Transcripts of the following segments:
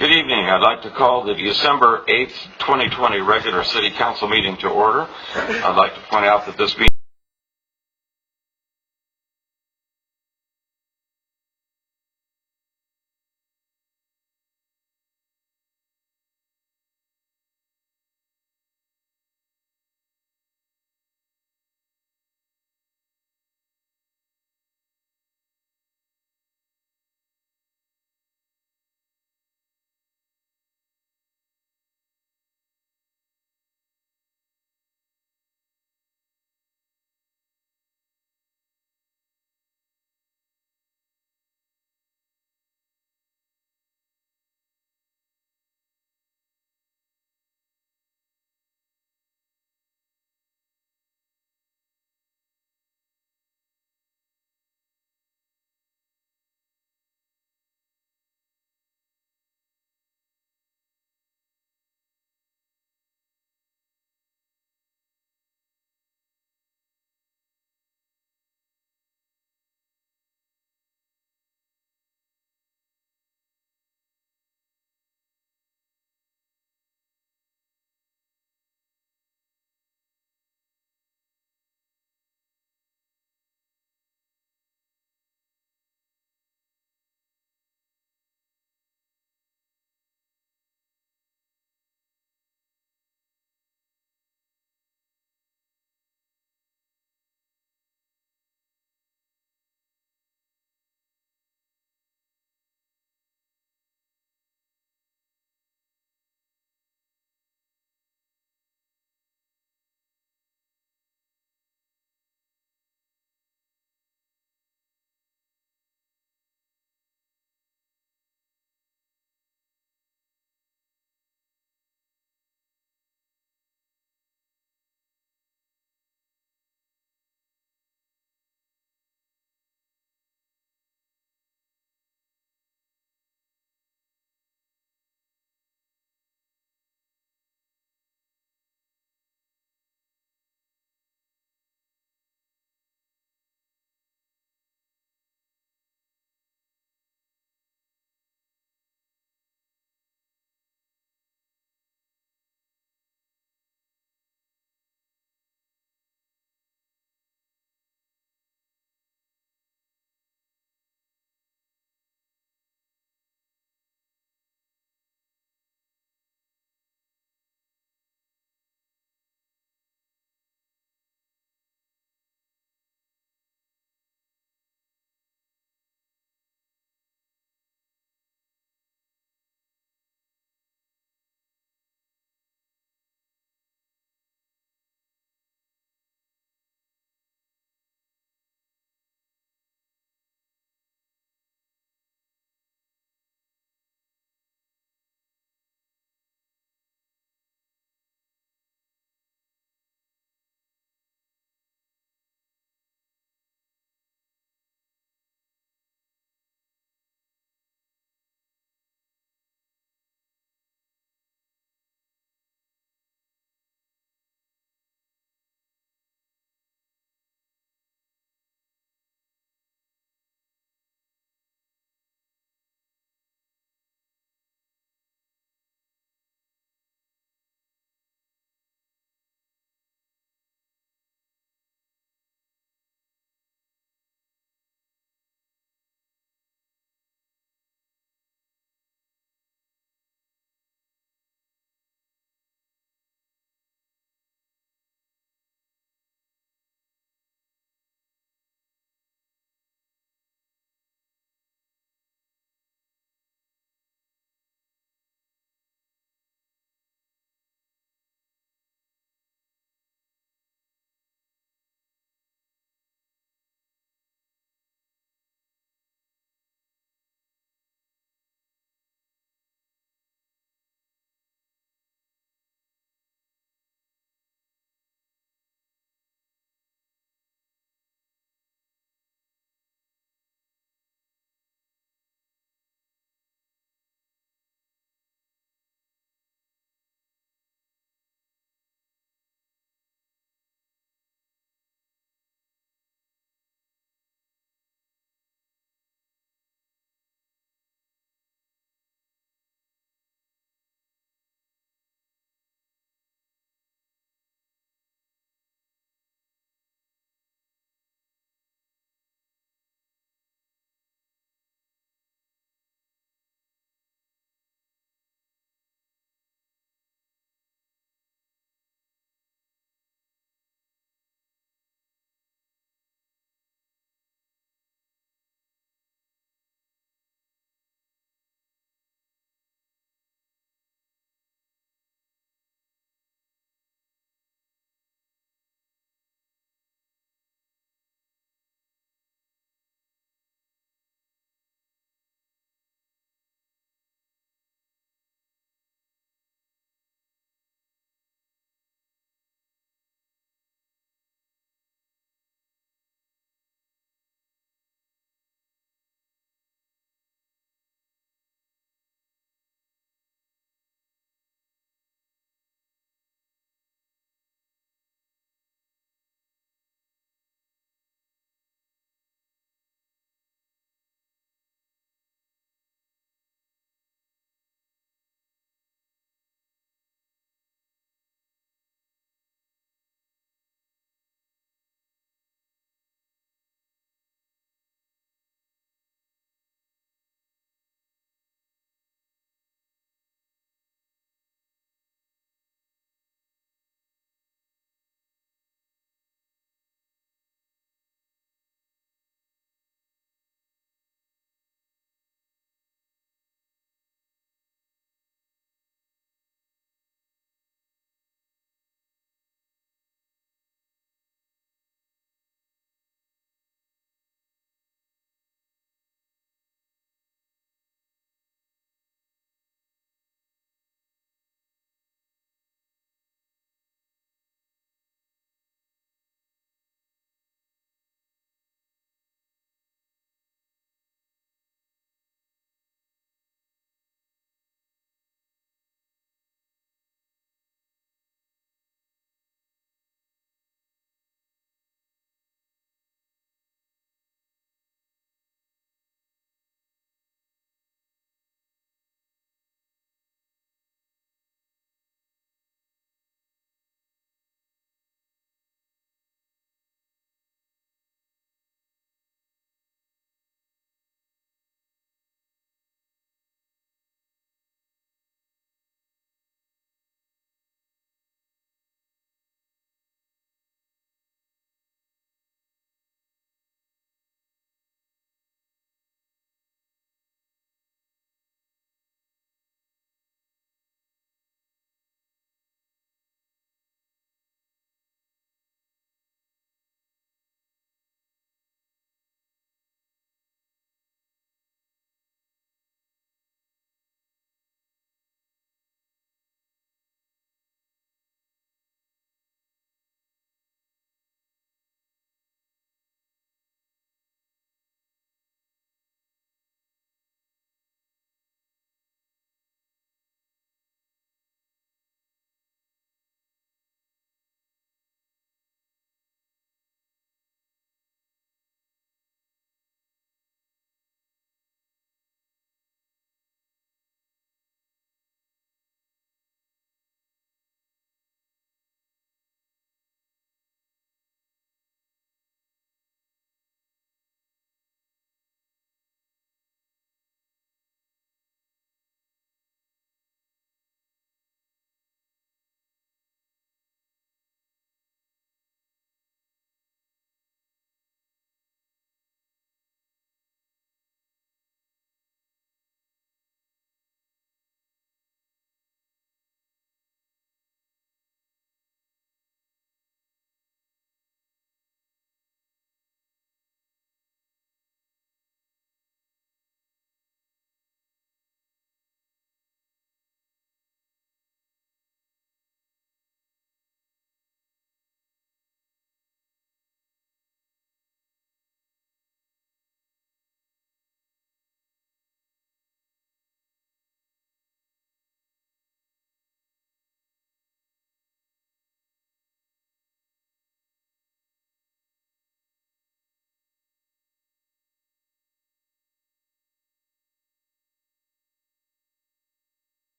Good evening. I'd like to call the December 8th, 2020 regular City Council meeting to order. I'd like to point out that this meeting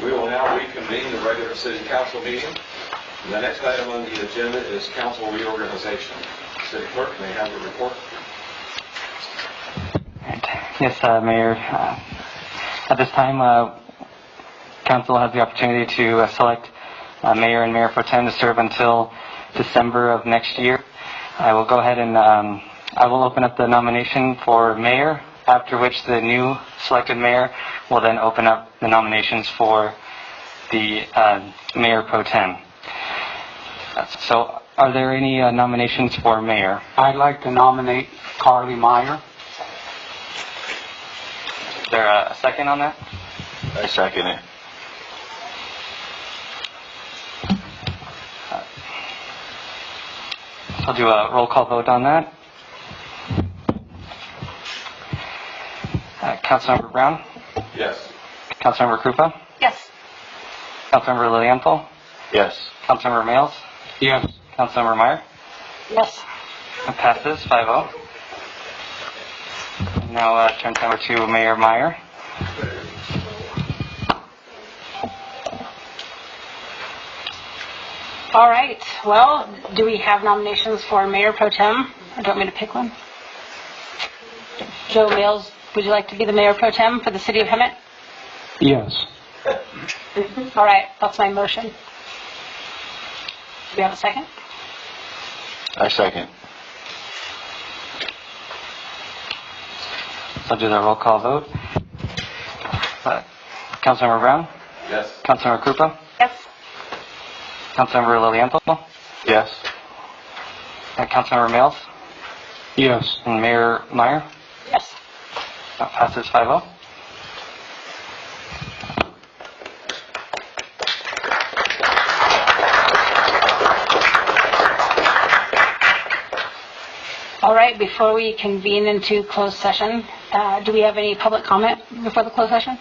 We will now reconvene the regular city council meeting. And the next item on the agenda is council reorganization. City clerk, may I have a report? Yes, Mayor. At this time, council has the opportunity to select mayor and mayor pro tem to serve until December of next year. I will go ahead and I will open up the nomination for mayor, after which the new selected mayor will then open up the nominations for the mayor pro tem. So, are there any nominations for mayor? I'd like to nominate Carly Meyer. Is there a second on that? I second it. I'll do a roll call vote on that. Councilmember Brown? Yes. Councilmember Krupa? Yes. Councilmember Lilienthal? Yes. Councilmember Males? Yes. Councilmember Meyer? Yes. It passes 5-0. Now turn over to Mayor Meyer. All right. Well, do we have nominations for mayor pro tem? Or do you want me to pick one? Joe Mills, would you like to be the mayor pro tem for the city of Hemet? Yes. All right. That's my motion. Do we have a second? I second. So I'll do the roll call vote. Councilmember Brown? Yes. Councilmember Krupa? Yes. Councilmember Lilienthal? Yes. Councilmember Males? Yes. And Mayor Meyer? Yes. That passes 5-0. All right. Before we convene into closed session, do we have any public comment before the closed session?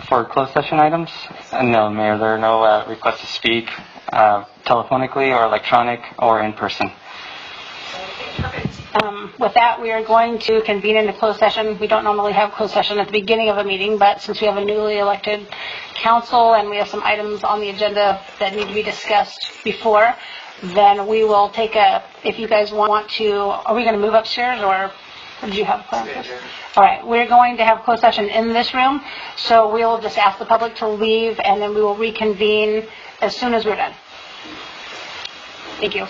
For closed session items? No, Mayor, there are no requests to speak telephonically or electronic or in person. With that, we are going to convene into closed session. We don't normally have closed session at the beginning of a meeting, but since we have a newly elected council and we have some items on the agenda that need to be discussed before, then we will take if you guys want to, are we going to move upstairs or did you have a plan? All right, we're going to have closed session in this room, so we'll just ask the public to leave and then we will reconvene as soon as we're done. Thank you.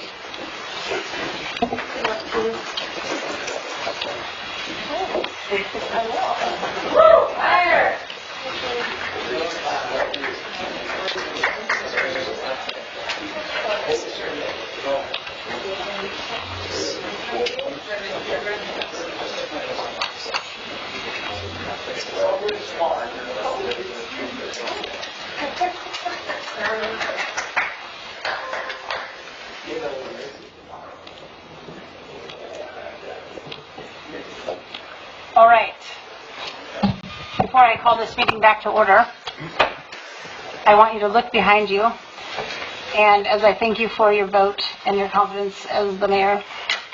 All right. Before I call this meeting back to order, I want you to look behind you. And as I thank you for your vote and your confidence as the mayor,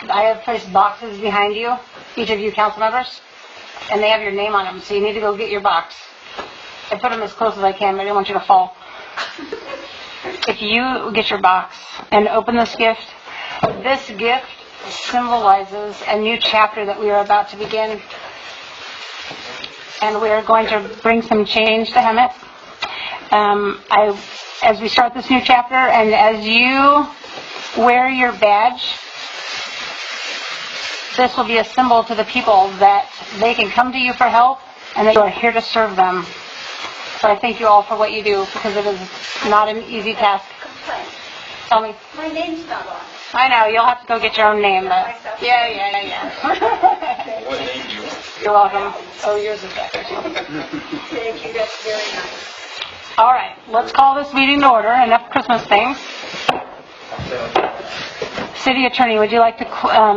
I have placed boxes behind you, each of you council members, and they have your name on them, so you need to go get your box. I put them as close as I can, but I didn't want you to fall. If you get your box and open this gift symbolizes a new chapter that we are about to begin. And we are going to bring some change to Hemet. As we start this new chapter, and as you wear your badge, this will be a symbol to the people that they can come to you for help, and that you are here to serve them. So I thank you all for what you do, because it is not an easy task. Tell me. My name's not on. I know, you'll have to go get your own name, but... Yeah. What name do you want? You're welcome. Oh, yours is better, too. Thank you, that's very nice. All right, let's call this meeting to order. Enough Christmas things. City Attorney, would you like to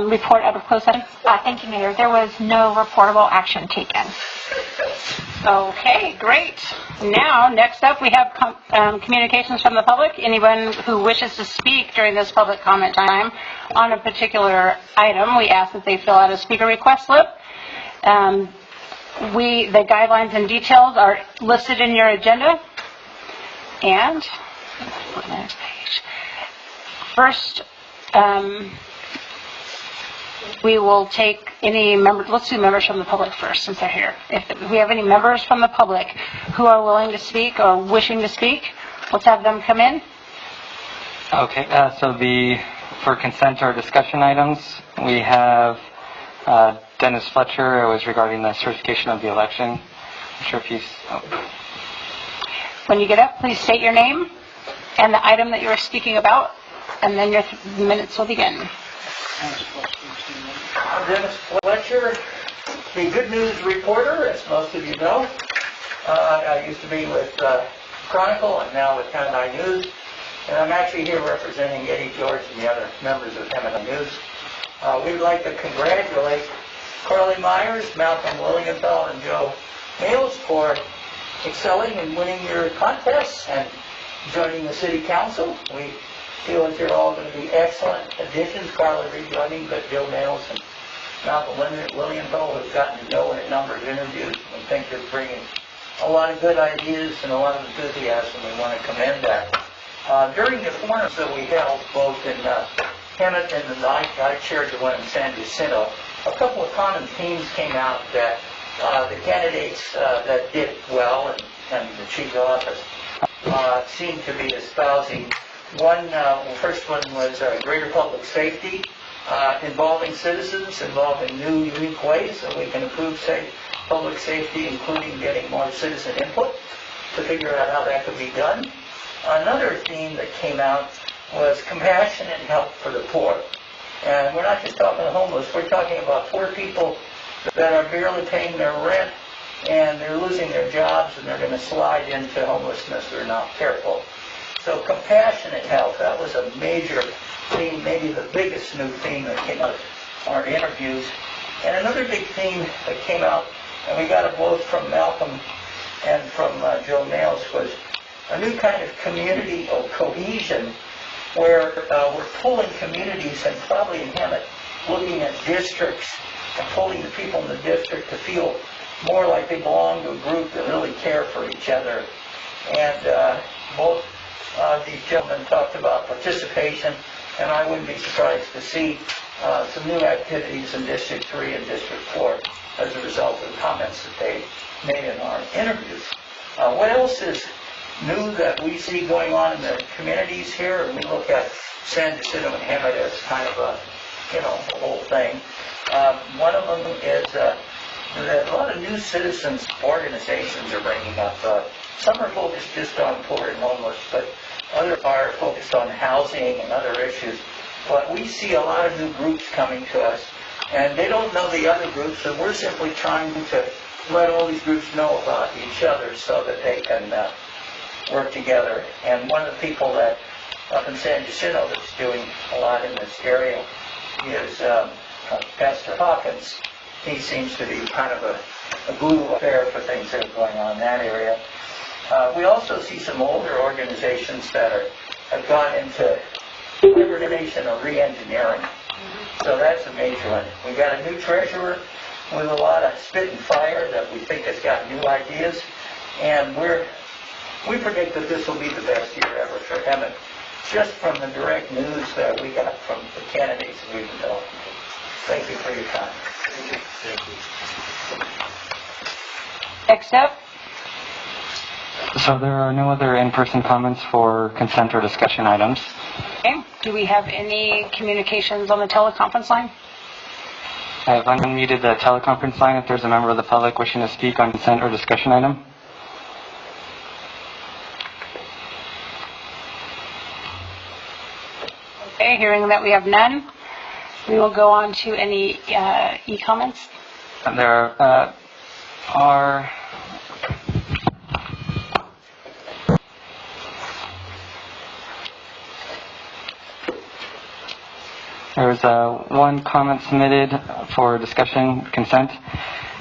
report out of closed session? Thank you, Mayor. There was no reportable action taken. Okay, great. Now, next up, we have communications from the public. Anyone who wishes to speak during this public comment time on a particular item, we ask that they fill out a speaker request slip The guidelines and details are listed in your agenda. And, next page. First, we will take any members, let's do members from the public first since they're here. If we have any members from the public who are willing to speak or wishing to speak, let's have them come in. Okay, for consent or discussion items, we have Dennis Fletcher. It was regarding the certification of the election. I'm sure if he's... When you get up, please state your name and the item that you are speaking about, and then your minutes will begin. I'm Dennis Fletcher, the good news reporter, as most of you know. I used to be with Chronicle and now with Hemet News. And I'm actually here representing Eddie George and the other members of Hemet News. We'd like to congratulate Carly Myers, Malcolm Lilienthal, and Joe Males for excelling and winning your contests and joining the City Council. We feel that you're all going to be excellent additions. Carly rejoining, but Joe Males and Malcolm Lilienthal have gotten to know in a number of interviews and think you're bringing a lot of good ideas and a lot of enthusiasm. We want to commend that. During the forums that we held, both in Hemet and I chaired the one in San Jacinto, a couple of common themes came out that the candidates that did well and the chief office seemed to be espousing. First one was greater public safety, involving citizens, involving new, unique ways so we can improve public safety, including getting more citizen input to figure out how that could be done. Another theme that came out was compassion and help for the poor. And we're not just talking the homeless, we're talking about poor people that are barely paying their rent and they're losing their jobs and they're going to slide into homelessness if they're not careful. So compassionate help, that was a major theme, maybe the biggest new theme that came out of our interviews. And another big theme that came out, and we got it both from Malcolm and from Joe Males, was a new kind of community or cohesion where we're pulling communities and probably in Hemet looking at districts and pulling the people in the district to feel more like they belong to a group that really care for each other. And both these gentlemen talked about participation, and I wouldn't be surprised to see some new activities in District 3 and District 4 as a result of the comments that they made in our interviews. What else is new that we see going on in the communities here? And we look at San Jacinto and Hemet as kind of a whole thing. One of them is that a lot of new citizens organizations are bringing up. Some are focused just on poor and homeless, but others are focused on housing and other issues. But we see a lot of new groups coming to us, and they don't know the other groups, and we're simply trying to let all these groups know about each other so that they can work together. And one of the people that up in San Jacinto that's doing a lot in this area is Pastor Hawkins. He seems to be kind of a glue affair for things that are going on in that area. We also see some older organizations that have gone into liberation or re-engineering. So that's a major one. We've got a new treasurer with a lot of spit and fire that we think has got new ideas. And we predict that this will be the best year ever for Hemet, just from the direct news that we got from the candidates that we've been talking to. Thank you for your time. Thank you. Next up. So there are no other in-person comments for consent or discussion items. Okay. Do we have any communications on the teleconference line? I have unmuted the teleconference line if there's a member of the public wishing to speak on consent or discussion item. Okay, hearing that we have none, we will go on to any e-comments. There are... There was one comment submitted for discussion consent,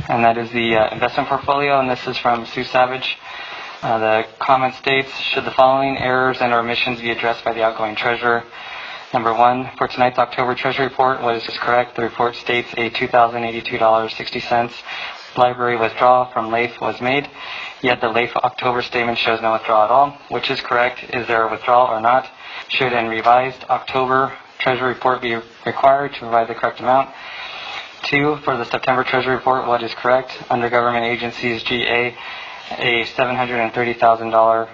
and that is the investment portfolio, and this is from Sue Savage. The comment states, should the following errors and or omissions be addressed by the outgoing treasurer? Number 1, for tonight's October Treasury Report, what is correct? The report states a $2,082.60 library withdrawal from LAIF was made, yet the LAIF October statement shows no withdrawal at all. Which is correct? Is there a withdrawal or not? Should a revised October Treasury Report be required to provide the correct amount? 2, for the September Treasury Report, what is correct? Under government agencies GA, a $730,000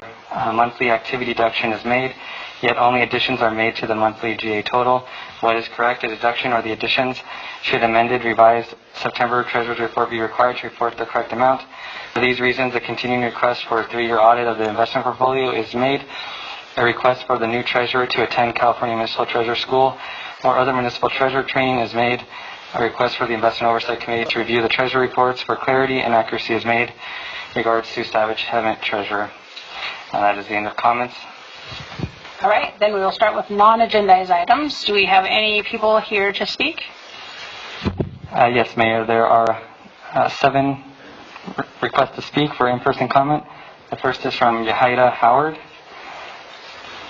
monthly activity deduction is made, yet only additions are made to the monthly GA total. What is correct? A deduction or the additions? Should amended revised September Treasurer's Report be required to report the correct amount? For these reasons, a continuing request for a 3-year audit of the investment portfolio is made. A request for the new treasurer to attend California Municipal Treasurer School or other municipal treasurer training is made. A request for the Investment Oversight Committee to review the treasury reports for clarity and accuracy is made. Regards to Savage Hemet Treasurer. That is the end of comments. All right, then we will start with non-agendized items. Do we have any people here to speak? Yes, Mayor. There are 7 requests to speak for in-person comment. The first is from Yahida Howard.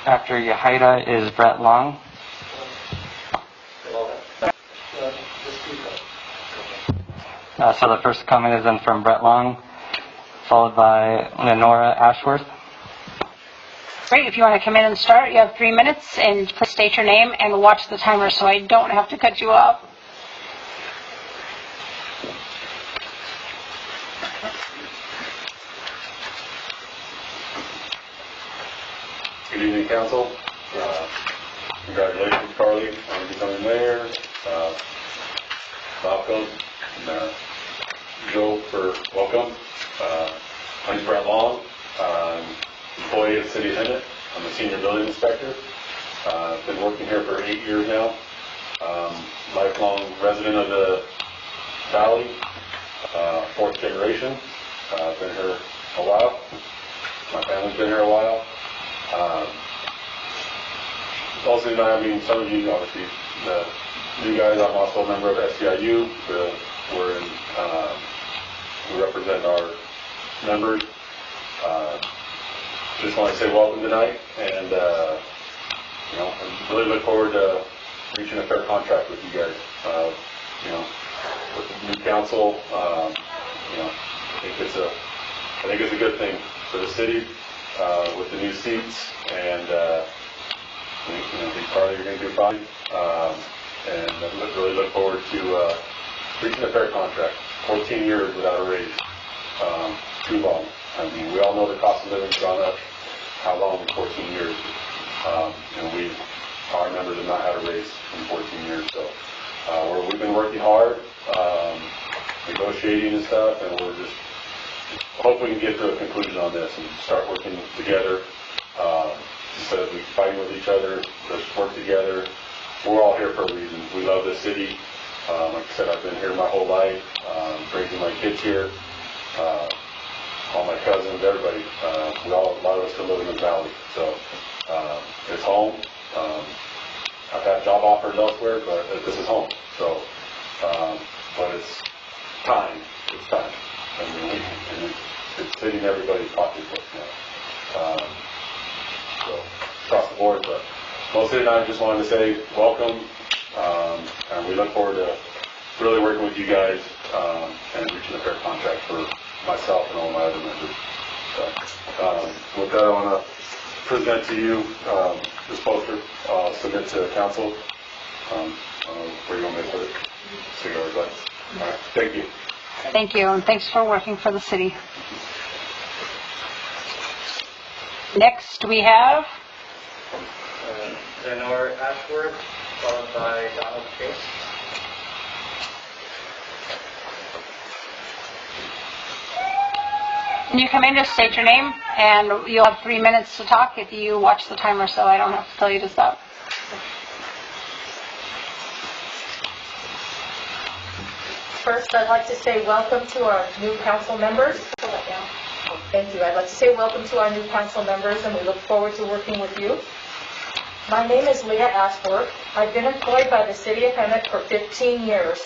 After Yahida is Brett Long. So the first comment is then from Brett Long, followed by Lenora Ashworth. Great, if you want to come in and start, you have 3 minutes, and please state your name and watch the timer so I don't have to cut you off. Good evening, Council. Congratulations, Carly, on becoming mayor. Malcolm and Joe for welcome. I'm Brett Long. I'm employee of the City of Hemet. I'm a senior building inspector. I've been working here for 8 years now. Lifelong resident of the Valley, 4th generation. I've been here a while. My family's been here a while. Also, I mean, some of you, obviously, the new guys, I'm also a member of SCIU. We represent our members. Just want to say welcome tonight, and I really look forward to reaching a fair contract with you guys. With the new council, I think it's a good thing for the city with the new seats, and I think Carly, you're going to do fine. And I really look forward to reaching a fair contract. 14 years without a raise, too long. I mean, we all know the cost of living's gone up. How long? 14 years. Our members have not had a raise in 14 years. So we've been working hard, negotiating and stuff, and we're just hope we can get to a conclusion on this and start working together. Instead of fighting with each other, let's work together. We're all here for a reason. We love this city. Like I said, I've been here my whole life, raising my kids here, all my cousins, everybody. A lot of us still live in the valley, so it's home. I've had job offers elsewhere, but this is home. So, but it's time. It's time. I mean, it's hitting everybody's pocketbook now. So across the board, but mostly I just wanted to say welcome, and we look forward to really working with you guys and reaching a fair contract for myself and all my other members. So, with that, I want to present to you this poster. I'll submit to council. Where you want me to put it? See your advice. All right. Thank you. Thank you, and thanks for working for the city. Next, we have Lenore Ashworth, followed by Donald Chase. Can you come in, just state your name, and you'll have 3 minutes to talk if you watch the timer, so I don't have to tell you to stop. First, I'd like to say welcome to our new council members. Thank you. I'd like to say welcome to our new council members, and we look forward to working with you. My name is Leah Ashworth. I've been employed by the City of Hemet for 15 years.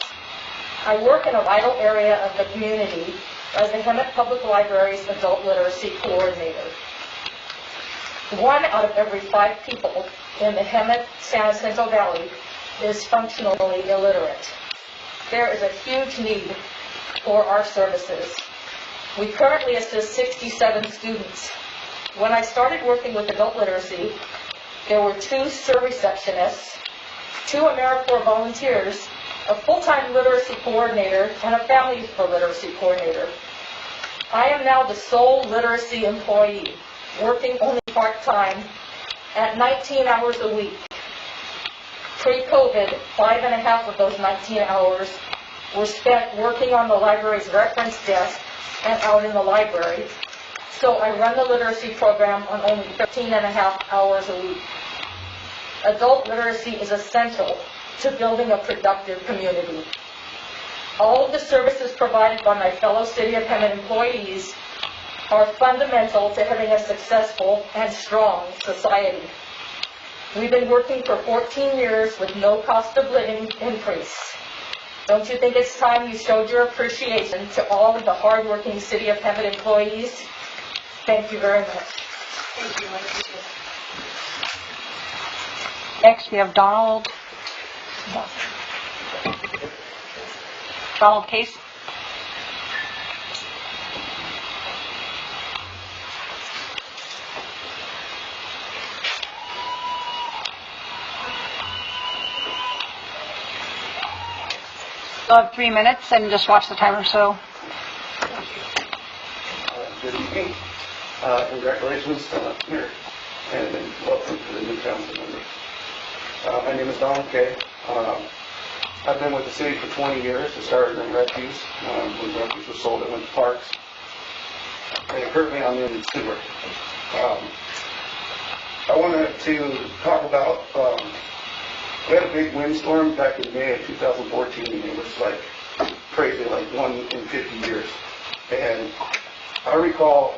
I work in a vital area of the community as the Hemet Public Library's Adult Literacy Coordinator. 1 out of every 5 people in the Hemet San Jacinto Valley is functionally illiterate. There is a huge need for our services. We currently assist 67 students. When I started working with adult literacy, there were 2 SIR receptionists, 2 AmeriCorps volunteers, a full-time literacy coordinator, and a Families for Literacy coordinator. I am now the sole literacy employee, working only part-time at 19 hours a week. Pre-COVID, 5.5 of those 19 hours were spent working on the library's reference desk and out in the library. So I run the literacy program on only 13.5 hours a week. Adult literacy is essential to building a productive community. All of the services provided by my fellow City of Hemet employees are fundamental to having a successful and strong society. We've been working for 14 years with no cost of living increase. Don't you think it's time you showed your appreciation to all of the hardworking City of Hemet employees? Thank you very much. Thank you. Next, we have Donald Case. You'll have 3 minutes and just watch the timer, so. Good evening. Congratulations, Mayor, and welcome to the new council members. My name is Donald Kay. I've been with the city for 20 years. I started in refuse. When refuse was sold, I went to parks. And currently I'm in sewer. I wanted to talk about, we had a big windstorm back in May of 2014. It was like crazy, like 1 in 50 years. And I recall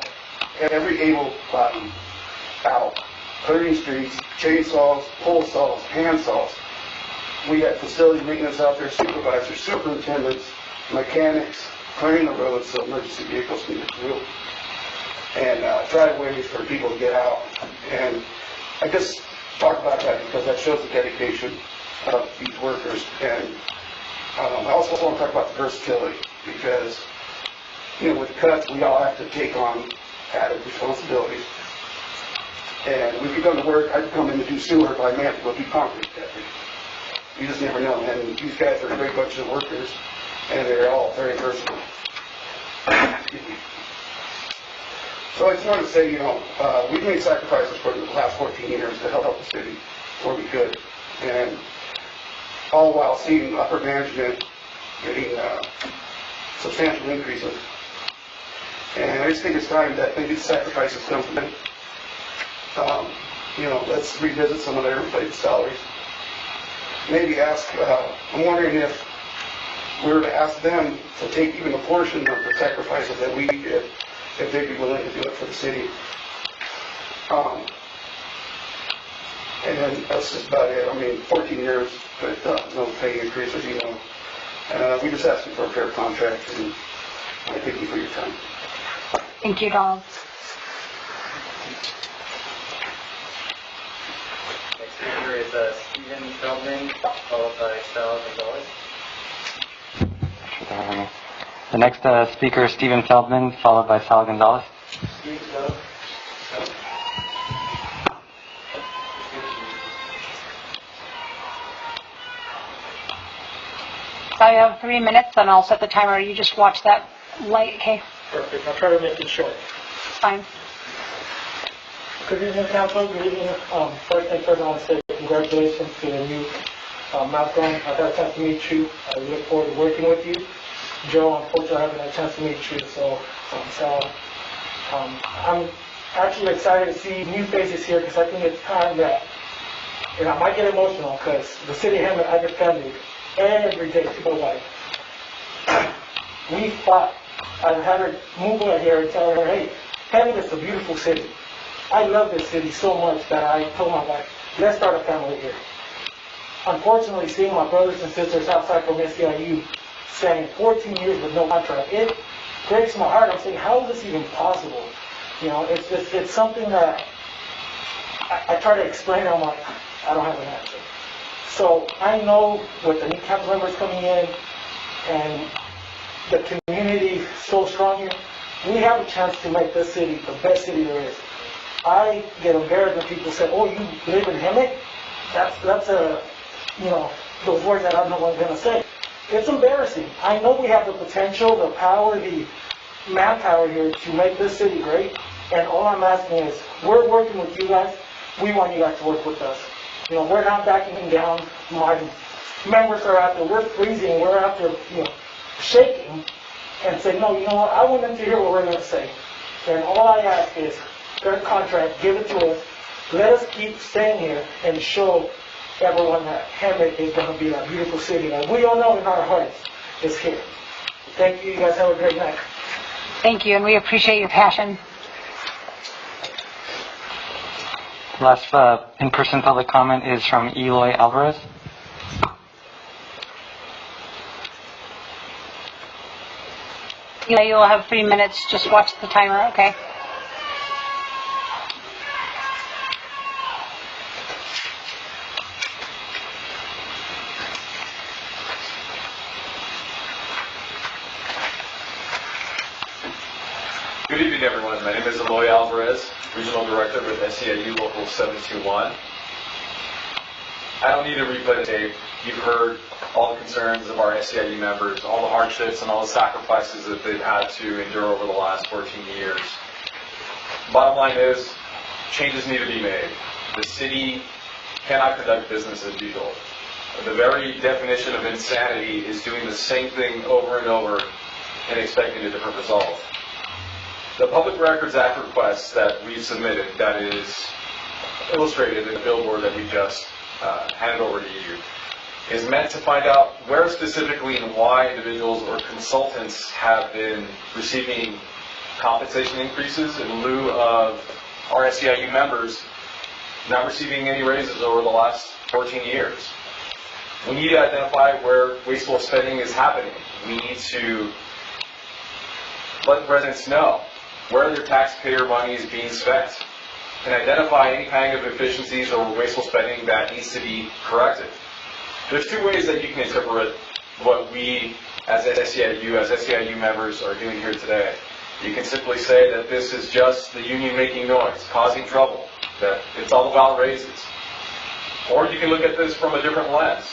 every able-bodied out, clearing streets, chainsaws, pole saws, hand saws. We had facility maintenance out there, supervisors, superintendents, mechanics, clearing the roads so emergency vehicles needed through, and driveways for people to get out. And I just talk about that because that shows the dedication of these workers. And I also want to talk about the versatility because, you know, with cuts, we all have to take on added responsibilities. And when we come to work, I'd come in to do sewer, but I may have to go do concrete that day. You just never know. And these guys are a great bunch of workers, and they're all very versatile. So I just wanted to say, you know, we've made sacrifices for the last 14 years to help the city where we could. And all while seeing upper management getting substantial increases. And I just think it's time that maybe the sacrifices come from it. You know, let's revisit some of their inflated salaries. Maybe ask, I'm wondering if we were to ask them to take even a portion of the sacrifices that we did, if they'd be willing to do it for the city. And then that's just about it. I mean, 14 years, but no pay increases, you know. We just asking for a fair contract, and I thank you for your time. Thank you, Donald. Next speaker is Stephen Feldman, followed by Sal Gonzalez. The next speaker is Stephen Feldman, followed by Sal Gonzalez. Steve, go. So you have 3 minutes, and I'll set the timer. You just watch that light, okay? Perfect. I'll try to make it short. Fine. Good evening, Council. Good evening. First thing first, I want to say congratulations to the new Malcolm. I've had a chance to meet you. I look forward to working with you. Joe, unfortunately, I haven't had a chance to meet you, so I'm actually excited to see new faces here because I think it's time that, and I might get emotional because the city of Hemet, I defend it every day. People are like, we fought. I've had her move over here and tell her, hey, Hemet is a beautiful city. I love this city so much that I told my wife, let's start a family here. Unfortunately, seeing my brothers and sisters outside from SEIU saying 14 years with no contract, it breaks my heart. I'm saying, how is this even possible? You know, it's something that I try to explain it, I'm like, I don't have an answer. So I know with the new council members coming in and the community so strong here, we have a chance to make this city the best city there is. I get embarrassed when people say, oh, you live in Hemet? That's a, you know, those words that I'm not going to say. It's embarrassing. I know we have the potential, the power, the manpower here to make this city great. And all I'm asking is, we're working with you guys. We want you guys to work with us. You know, we're not backing down. My members are out there. We're freezing. We're out there, you know, shaking and say, no, you know what? I want them to hear what we're going to say. And all I ask is, their contract, give it to us. Let us keep staying here and show everyone that Hemet is going to be a beautiful city. And we all know in our hearts it's here. Thank you. You guys have a great night. Thank you, and we appreciate your passion. Last in-person public comment is from Eloy Alvarez. Eli, you'll have 3 minutes. Just watch the timer, okay? Good evening, everyone. My name is Eloy Alvarez, Regional Director with SEIU Local 721. I don't need to replay the tape. You've heard all the concerns of our SEIU members, all the hardships and all the sacrifices that they've had to endure over the last 14 years. Bottom line is, changes need to be made. The city cannot conduct business as usual. The very definition of insanity is doing the same thing over and over and expecting a different result. The Public Records Act request that we've submitted, that is illustrated in the billboard that we just handed over to you, is meant to find out where specifically and why individuals or consultants have been receiving compensation increases in lieu of our SEIU members not receiving any raises over the last 14 years. We need to identify where wasteful spending is happening. We need to let residents know where their taxpayer money is being spent and identify any kind of efficiencies or wasteful spending that needs to be corrected. There's two ways that you can interpret what we as SEIU members are doing here today. You can simply say that this is just the union making noise, causing trouble, that it's all about raises. Or you can look at this from a different lens.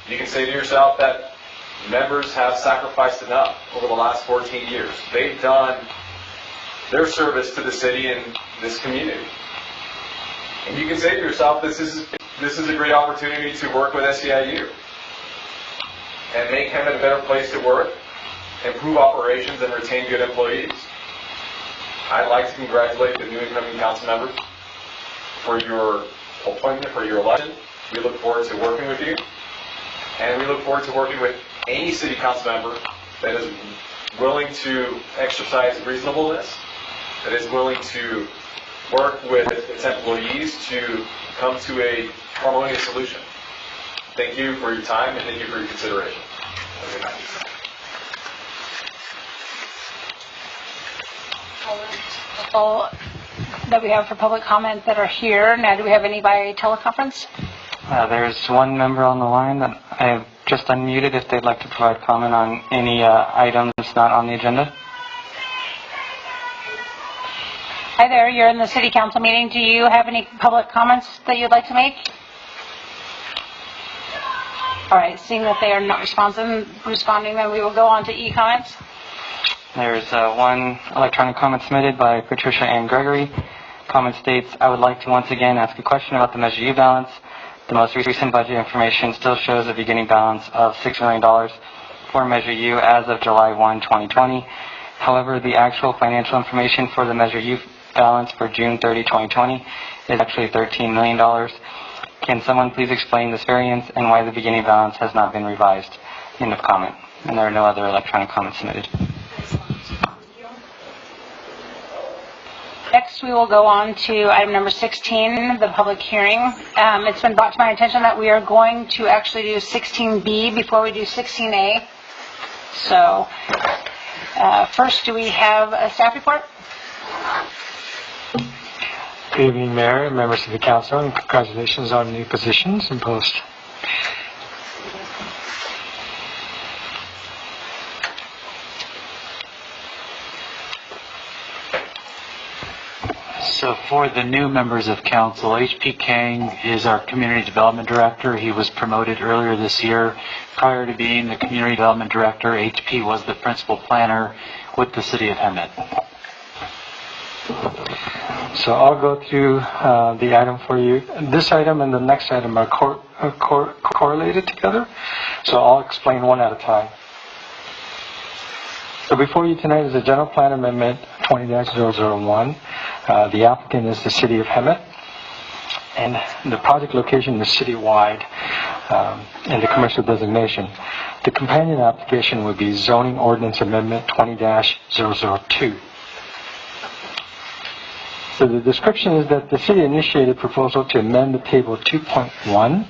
You can say to yourself that members have sacrificed enough over the last 14 years. They've done their service to the city and this community. And you can say to yourself, this is a great opportunity to work with SEIU and make Hemet a better place to work, improve operations, and retain good employees. I'd like to congratulate the new incoming council members for your appointment, for your election. We look forward to working with you, and we look forward to working with any city council member that is willing to exercise reasonableness, that is willing to work with its employees to come to a harmonious solution. Thank you for your time, and thank you for your consideration. Have a good night. All that we have for public comment that are here. Now, do we have any by teleconference? There's one member on the line that I have just unmuted if they'd like to provide comment on any items not on the agenda. Hi there, you're in the city council meeting. Do you have any public comments that you'd like to make? All right, seeing that they are not responding, then we will go on to e-comments. There's one electronic comment submitted by Patricia Ann Gregory. Comment states, I would like to once again ask a question about the Measure U balance. The most recent budget information still shows a beginning balance of $6 million for Measure U as of July 1, 2020. However, the actual financial information for the Measure U balance for June 30, 2020 is actually $13 million. Can someone please explain this variance and why the beginning balance has not been revised? End of comment. And there are no other electronic comments submitted. Next, we will go on to item number 16, the public hearing. It's been brought to my attention that we are going to actually do 16B before we do 16A. So, first, do we have a staff report? Good evening, Mayor and members of the Council, and congratulations on new positions and posts. So for the new members of council, H.P. Kang is our Community Development Director. He was promoted earlier this year. Prior to being the Community Development Director, H.P. was the Principal Planner with the City of Hemet. So I'll go through the item for you. This item and the next item are correlated together, so I'll explain one at a time. So before you tonight is a General Plan Amendment 20-001. The applicant is the City of Hemet, and the project location is citywide in the commercial designation. The companion application would be Zoning Ordinance Amendment 20-002. So the description is that the city initiated proposal to amend the Table 2.1,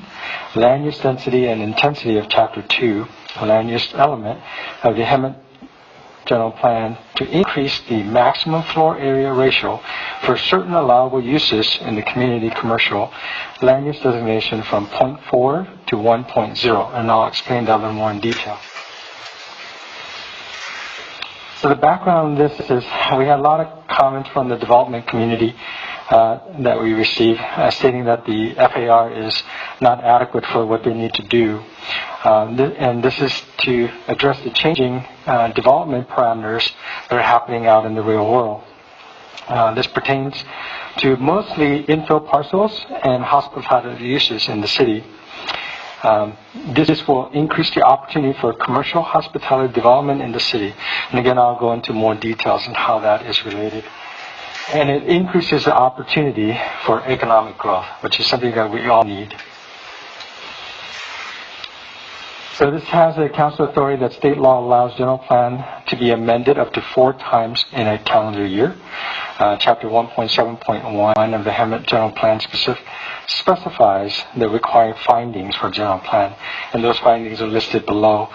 Land Use Density and Intensity of Chapter 2, Land Use Element of the Hemet General Plan to increase the maximum floor area ratio for certain allowable uses in the community commercial land use designation from 0.4 to 1.0, and I'll explain that a little more in detail. So the background on this is we had a lot of comments from the development community that we received stating that the FAR is not adequate for what they need to do. And this is to address the changing development parameters that are happening out in the real world. This pertains to mostly infill parcels and hospitality uses in the city. This will increase the opportunity for commercial hospitality development in the city. And again, I'll go into more details on how that is related. And it increases the opportunity for economic growth, which is something that we all need. So this has a council authority that state law allows general plan to be amended up to 4 times in a calendar year. Chapter 1.7.1 of the Hemet General Plan specifies the required findings for general plan, and those findings are listed below.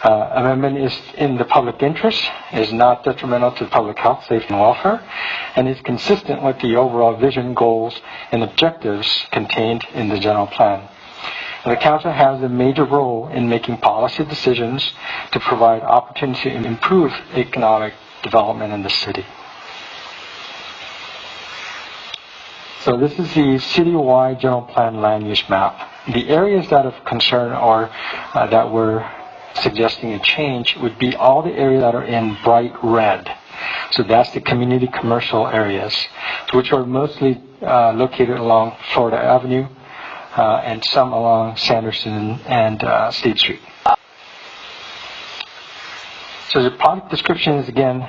Amendment is in the public interest, is not detrimental to public health, safety, and welfare, and is consistent with the overall vision, goals, and objectives contained in the general plan. And the council has a major role in making policy decisions to provide opportunity to improve economic development in the city. So this is the citywide general plan land use map. The areas that of concern or that we're suggesting a change would be all the areas that are in bright red. So that's the community commercial areas, which are mostly located along Florida Avenue and some along Sanderson and State Street. So the product description is again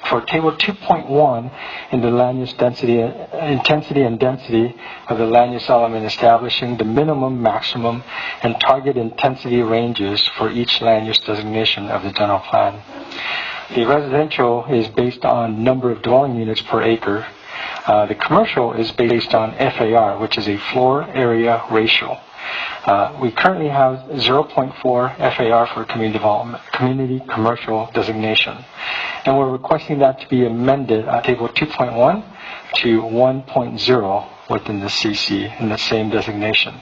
for Table 2.1 in the land use density, intensity and density of the land use element, establishing the minimum, maximum, and target intensity ranges for each land use designation of the general plan. The residential is based on number of dwelling units per acre. The commercial is based on FAR, which is a floor area ratio. We currently have 0.4 FAR for community development, community commercial designation. And we're requesting that to be amended at Table 2.1 to 1.0 within the CC in the same designation.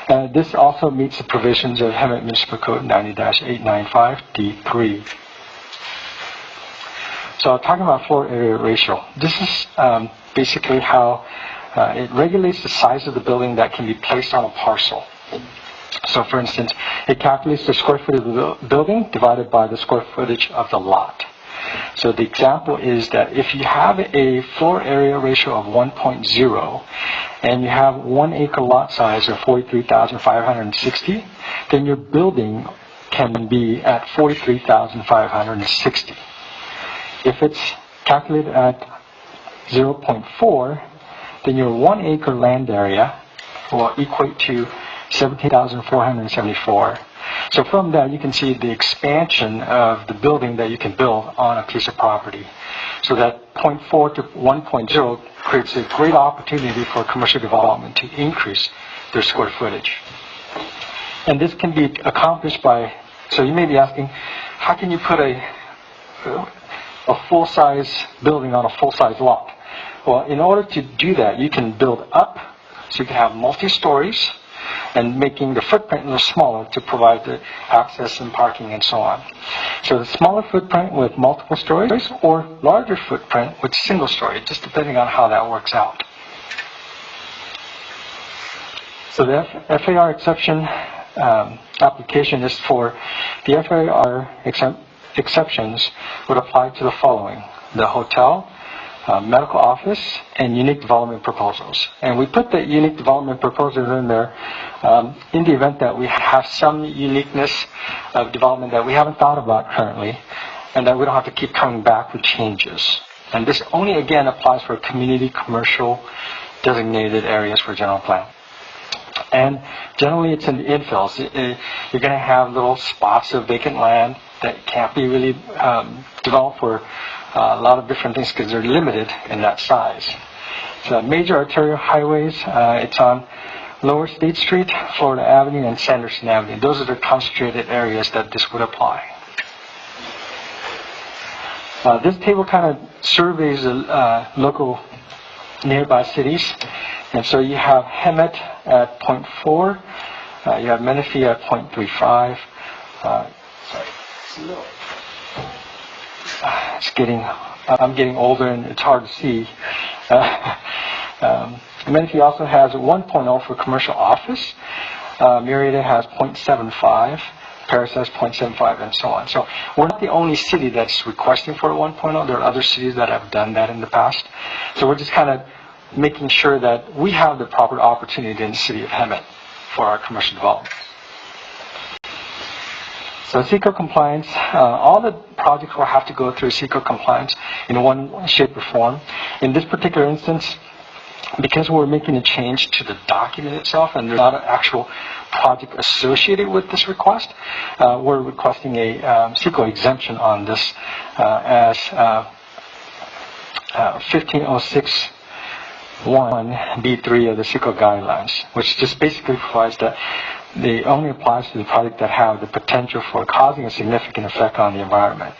This also meets the provisions of Hemet Municipal Code 90-895 D3. So talking about floor area ratio, this is basically how it regulates the size of the building that can be placed on a parcel. So for instance, it calculates the square footage of the building divided by the square footage of the lot. So the example is that if you have a floor area ratio of 1.0 and you have 1 acre lot size of 43,560, then your building can be at 43,560. If it's calculated at 0.4, then your 1 acre land area will equate to 17,474. So from that, you can see the expansion of the building that you can build on a piece of property. So that 0.4 to 1.0 creates a great opportunity for commercial development to increase their square footage. And this can be accomplished by, so you may be asking, how can you put a full-size building on a full-size lot? Well, in order to do that, you can build up, so you can have multi-stories, and making the footprint a little smaller to provide the access and parking and so on. So the smaller footprint with multiple stories, or larger footprint with single story, just depending on how that works out. So the FAR exception application is for the FAR exceptions would apply to the following: the hotel, medical office, and unique development proposals. And we put the unique development proposals in there in the event that we have some uniqueness of development that we haven't thought about currently, and that we don't have to keep coming back with changes. And this only, again, applies for community commercial designated areas for general plan. And generally it's in the infills. You're going to have little spots of vacant land that can't be really developed for a lot of different things because they're limited in that size. So major arterial highways, it's on Lower State Street, Florida Avenue, and Sanderson Avenue. Those are the concentrated areas that this would apply. This table kind of surveys the local nearby cities. And so you have Hemet at 0.4, you have Menifee at 0.35. I'm getting older and it's hard to see. Menifee also has 1.0 for commercial office. Murrieta has 0.75. Paris has 0.75, and so on. So we're not the only city that's requesting for a 1.0. There are other cities that have done that in the past. So we're just kind of making sure that we have the proper opportunity in the city of Hemet for our commercial development. So SECO compliance, all the projects will have to go through SECO compliance in one shape or form. In this particular instance, because we're making a change to the document itself and there's not an actual project associated with this request, we're requesting a SECO exemption on this as 1506 1B3 of the SECO guidelines, which just basically provides that they only applies to the project that have the potential for causing a significant effect on the environment.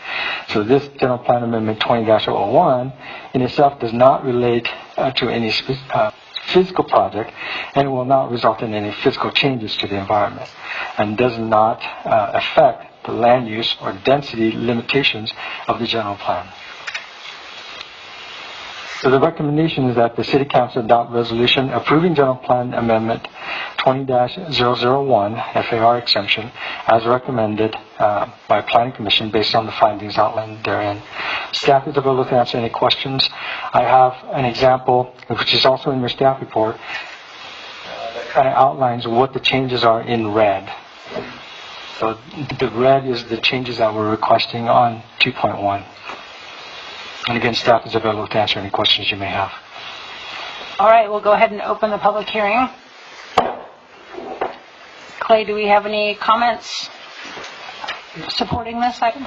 So this General Plan Amendment 20-001 in itself does not relate to any physical project and will not result in any physical changes to the environment and does not affect the land use or density limitations of the General Plan. So the recommendation is that the City Council adopt resolution approving General Plan Amendment 20-001 FAR exemption as recommended by Planning Commission based on the findings outlined therein. Staff is available to answer any questions. I have an example, which is also in your staff report, that kind of outlines what the changes are in red. So the red is the changes that we're requesting on 2.1. And again, staff is available to answer any questions you may have. All right, we'll go ahead and open the public hearing. Clay, do we have any comments supporting this item?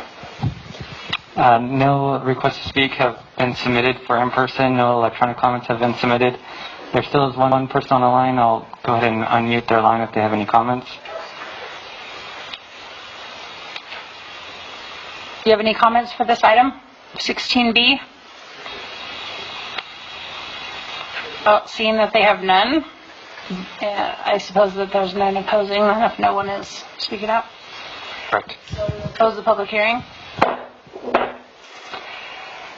No requests to speak have been submitted for in-person. No electronic comments have been submitted. There still is one person on the line. I'll go ahead and unmute their line if they have any comments. Do you have any comments for this item? 16B? Well, seeing that they have none, I suppose that there's none opposing if no one is speaking up. Correct. So we'll close the public hearing.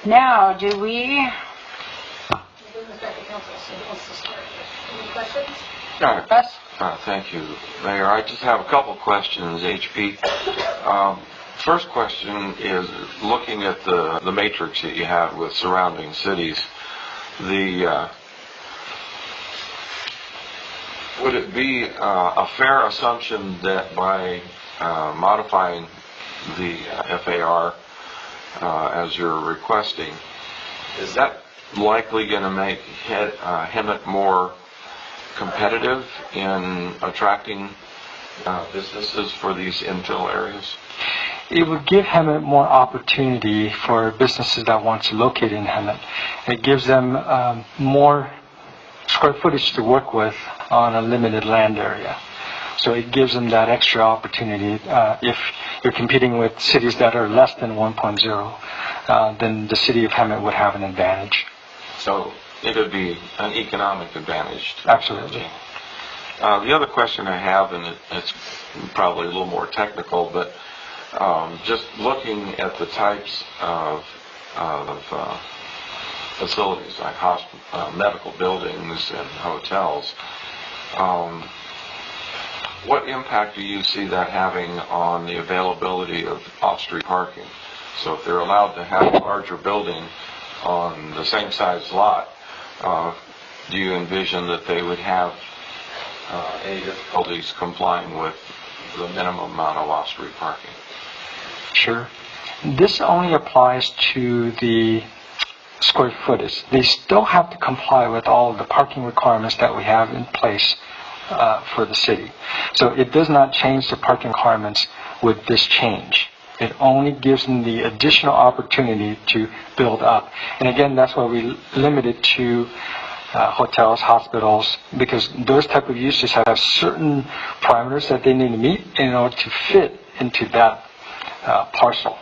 Now, do we... Any questions? Yes. Thank you, Mayor. I just have a couple questions, HP. First question is looking at the matrix that you have with surrounding cities. Would it be a fair assumption that by modifying the FAR as you're requesting, is that likely going to make Hemet more competitive in attracting businesses for these infill areas? It would give Hemet more opportunity for businesses that want to locate in Hemet. It gives them more square footage to work with on a limited land area. So it gives them that extra opportunity. If you're competing with cities that are less than 1.0, then the city of Hemet would have an advantage. So it would be an economic advantage. Absolutely. The other question I have, and it's probably a little more technical, but just looking at the types of facilities like medical buildings and hotels, what impact do you see that having on the availability of off-street parking? So if they're allowed to have a larger building on the same size lot, do you envision that they would have any difficulties complying with the minimum amount of off-street parking? Sure. This only applies to the square footage. They still have to comply with all of the parking requirements that we have in place for the city. So it does not change the parking requirements with this change. It only gives them the additional opportunity to build up. And again, that's why we limit it to hotels, hospitals, because those type of uses have certain parameters that they need to meet in order to fit into that parcel.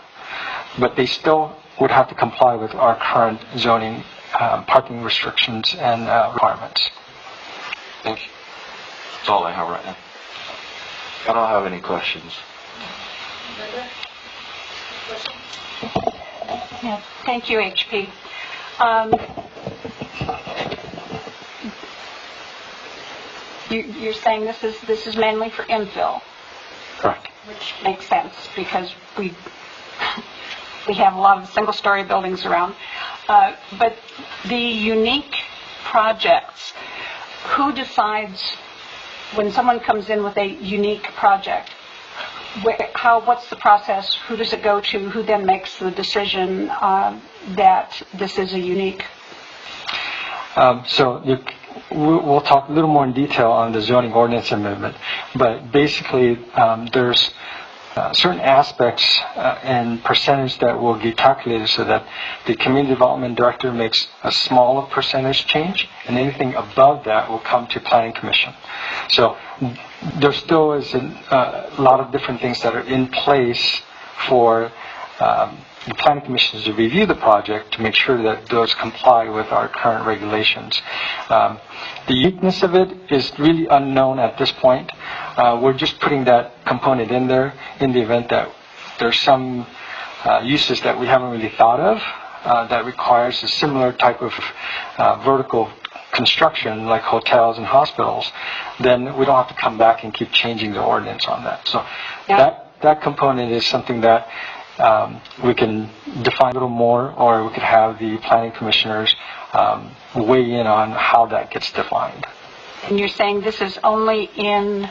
But they still would have to comply with our current zoning parking restrictions and requirements. Thank you. That's all I have right now. I don't have any questions. Yeah, thank you, HP. You're saying this is mainly for infill, correct? Which makes sense because we have a lot of single-story buildings around. But the unique projects, who decides when someone comes in with a unique project? What's the process? Who does it go to? Who then makes the decision that this is a unique? We'll talk a little more in detail on the zoning ordinance amendment, but basically there's certain aspects and percentage that will get calculated so that the community development director makes a smaller percentage change, and anything above that will come to planning commission. So there still is a lot of different things that are in place for the planning commission to review the project to make sure that those comply with our current regulations. The uniqueness of it is really unknown at this point. We're just putting that component in there in the event that there's some uses that we haven't really thought of that requires a similar type of vertical construction like hotels and hospitals, then we don't have to come back and keep changing the ordinance on that. So that component is something that we can define a little more, or we could have the planning commissioners weigh in on how that gets defined. And you're saying this is only in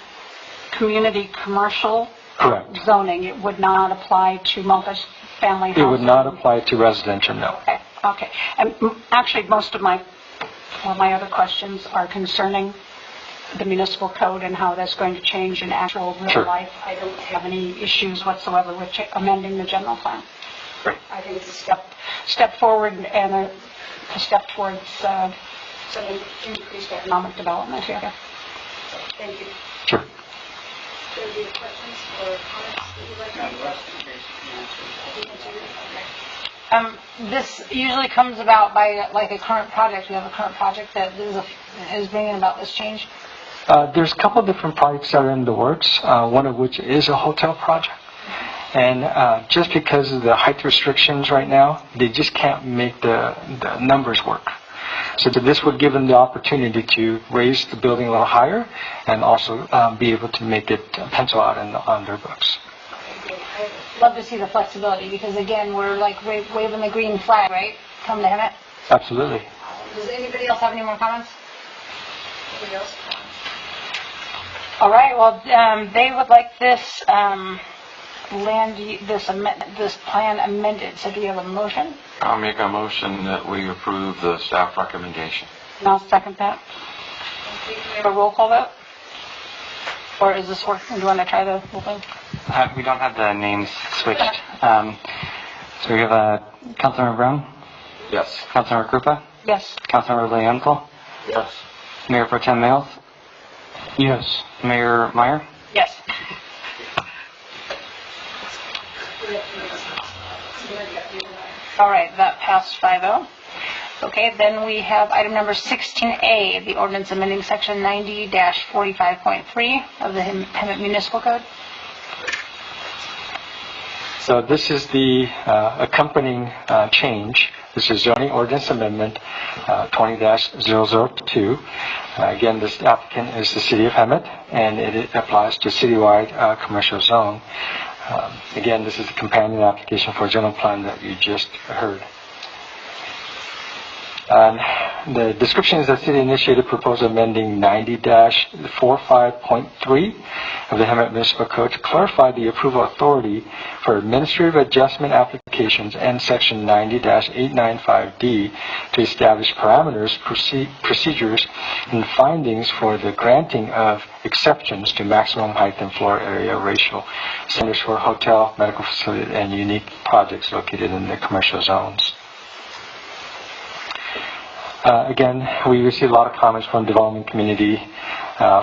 community commercial Correct. Zoning. It would not apply to multi-family housing? It would not apply to residential, no. Okay. And actually, most of my other questions are concerning the municipal code and how that's going to change in actual real life. I don't have any issues whatsoever with amending the general plan. Great. I think it's a step forward and a step towards some increased economic development here. Thank you. Sure. Any questions or comments that you'd like to answer? This usually comes about by like a current project. We have a current project that is bringing about this change. There's a couple of different projects that are in the works, one of which is a hotel project. And just because of the height restrictions right now, they just can't make the numbers work. So this would give them the opportunity to raise the building a little higher and also be able to make it pencil out on their books. I'd love to see the flexibility because, again, we're like waving the green flag, right? Come to Hemet. Absolutely. Does anybody else have any more comments? Anybody else? All right. Well, they would like this this plan amended. So do you have a motion? I'll make a motion that we approve the staff recommendation. And I'll second that. Do you have a roll call vote? Or is this working? Do you want to try the whole thing? We don't have the names switched. So we have Councilmember Brown? Yes. Councilmember Krupa? Yes. Councilmember Leontel? Yes. Mayor Pro Tem Males? Yes. Mayor Meyer? Yes. All right, that passed 5-0. Okay, then we have item number 16A, the ordinance amending section 90-45.3 of the Hemet Municipal Code. So this is the accompanying change. This is zoning ordinance amendment 20-002. Again, this applicant is the city of Hemet, and it applies to citywide commercial zone. Again, this is the companion application for general plan that you just heard. The description is that city initiated proposal amending 90-45.3 of the Hemet Municipal Code to clarify the approval authority for administrative adjustment applications and section 90-895D to establish parameters, procedures, and findings for the granting of exceptions to maximum height and floor area ratio standards for hotel, medical facility, and unique projects located in the commercial zones. Again, we received a lot of comments from the development community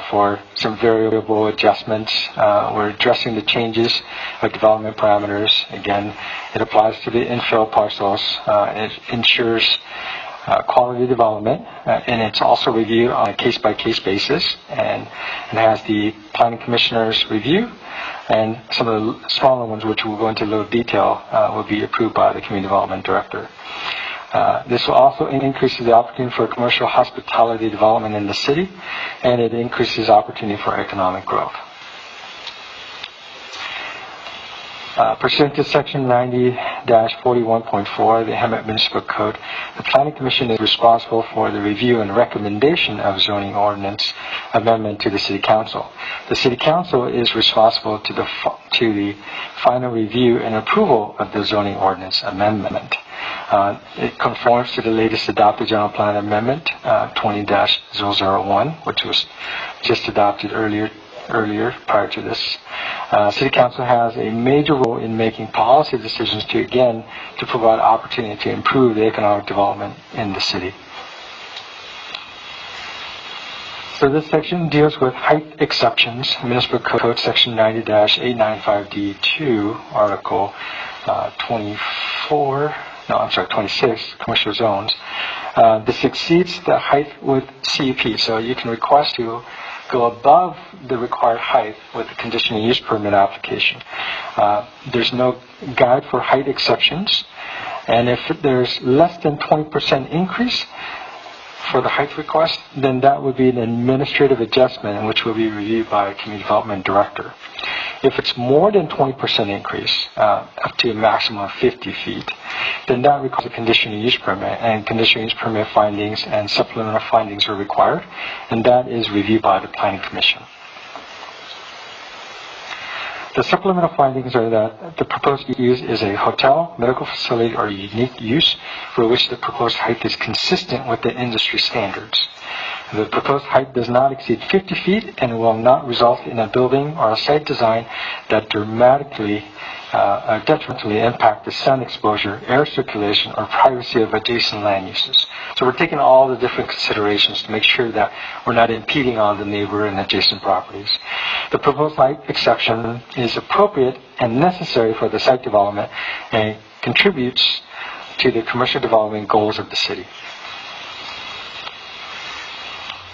for some variable adjustments. We're addressing the changes of development parameters. Again, it applies to the infill parcels. It ensures quality development, and it's also reviewed on a case-by-case basis, and has the planning commissioner's review, and some of the smaller ones, which we'll go into a little detail, will be approved by the community development director. This will also increase the opportunity for commercial hospitality development in the city, and it increases opportunity for economic growth. Pursuant to section 90-41.4 of the Hemet Municipal Code, the Planning Commission is responsible for the review and recommendation of zoning ordinance amendment to the City Council. The City Council is responsible to the final review and approval of the zoning ordinance amendment. It conforms to the latest adopted general plan amendment 20-001, which was just adopted earlier prior to this. City Council has a major role in making policy decisions to provide opportunity to improve the economic development in the city. So this section deals with height exceptions, Municipal Code section 90-895D2, Article 26, commercial zones. This exceeds the height with CUP, so you can request to go above the required height with the conditional use permit application. There's no guide for height exceptions, and if there's less than 20% increase for the height request, then that would be an administrative adjustment, which will be reviewed by a community development director. If it's more than 20% increase, up to a maximum of 50 feet, then that requires a conditional use permit, and conditional use permit findings and supplemental findings are required, and that is reviewed by the Planning Commission. The supplemental findings are that the proposed use is a hotel, medical facility, or unique use for which the proposed height is consistent with the industry standards. The proposed height does not exceed 50 feet and will not result in a building or a site design that detrimentally impact the sun exposure, air circulation, or privacy of adjacent land uses. So we're taking all the different considerations to make sure that we're not impeding on the neighbor and adjacent properties. The proposed height exception is appropriate and necessary for the site development and contributes to the commercial development goals of the city.